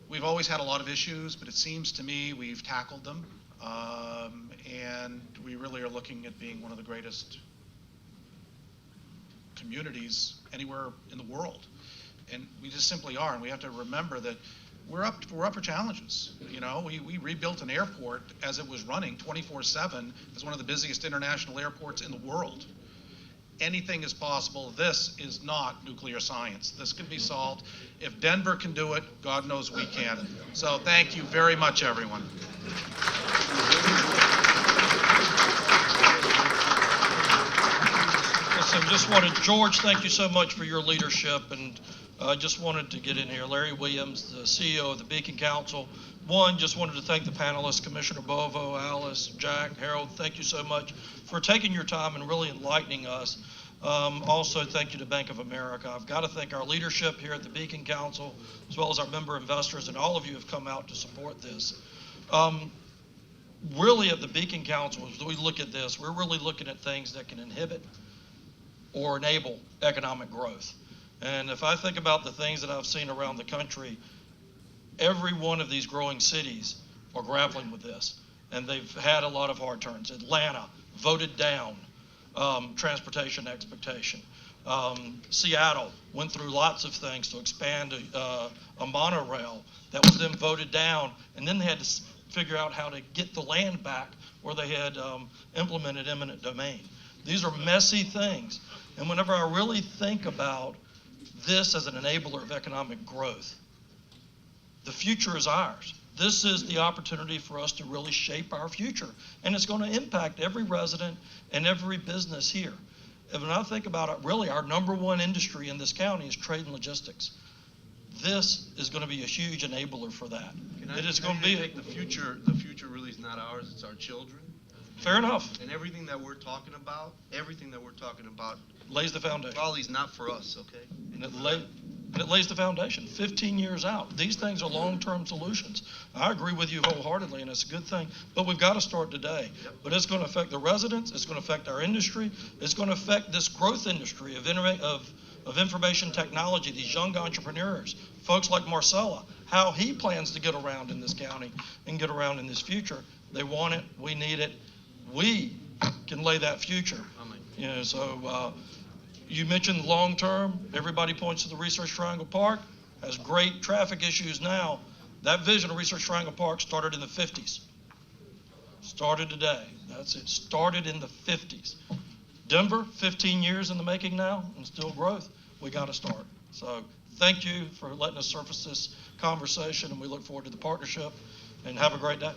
we've always had a lot of issues, but it seems to me we've tackled them, and we really are looking at being one of the greatest communities anywhere in the world. And we just simply are, and we have to remember that we're up for challenges. We rebuilt an airport as it was running 24/7 as one of the busiest international airports in the world. Anything is possible. This is not nuclear science. This can be solved. If Denver can do it, God knows we can. So thank you very much, everyone. George, thank you so much for your leadership, and I just wanted to get in here. Larry Williams, the CEO of the Beacon Council. Just wanted to thank the panelists, Commissioner Bovo, Alice, Jack, Harold. Thank you so much for taking your time and really enlightening us. Also, thank you to Bank of America. I've got to thank our leadership here at the Beacon Council, as well as our member investors, and all of you have come out to support this. Really, at the Beacon Council, as we look at this, we're really looking at things that can inhibit or enable economic growth. And if I think about the things that I've seen around the country, every one of these growing cities are grappling with this, and they've had a lot of hard turns. Atlanta voted down transportation expectation. Seattle went through lots of things to expand a monorail that was then voted down, and then they had to figure out how to get the land back where they had implemented eminent domain. These are messy things, and whenever I really think about this as an enabler of economic growth, the future is ours. This is the opportunity for us to really shape our future, and it's going to impact every resident and every business here. And when I think about it, really our number one industry in this county is trade and logistics. This is going to be a huge enabler for that. The future really is not ours, it's our children. Fair enough. And everything that we're talking about lays the foundation. Probably is not for us, okay? And it lays the foundation 15 years out. These things are long-term solutions. I agree with you wholeheartedly, and it's a good thing, but we've got to start today. Yep. But it's going to affect the residents, it's going to affect our industry, it's going to affect this growth industry of information technology, these young entrepreneurs, folks like Marcella, how he plans to get around in this county and get around in this future. They want it, we need it, we can lay that future. So you mentioned long-term, everybody points to the Research Triangle Park, has great traffic issues now. That vision of Research Triangle Park started in the 50s. Started today, that's it, started in the 50s. Denver, 15 years in the making now, and still growth. We got to start. So thank you for letting us surface this conversation, and we look forward to the partnership. and have a great day.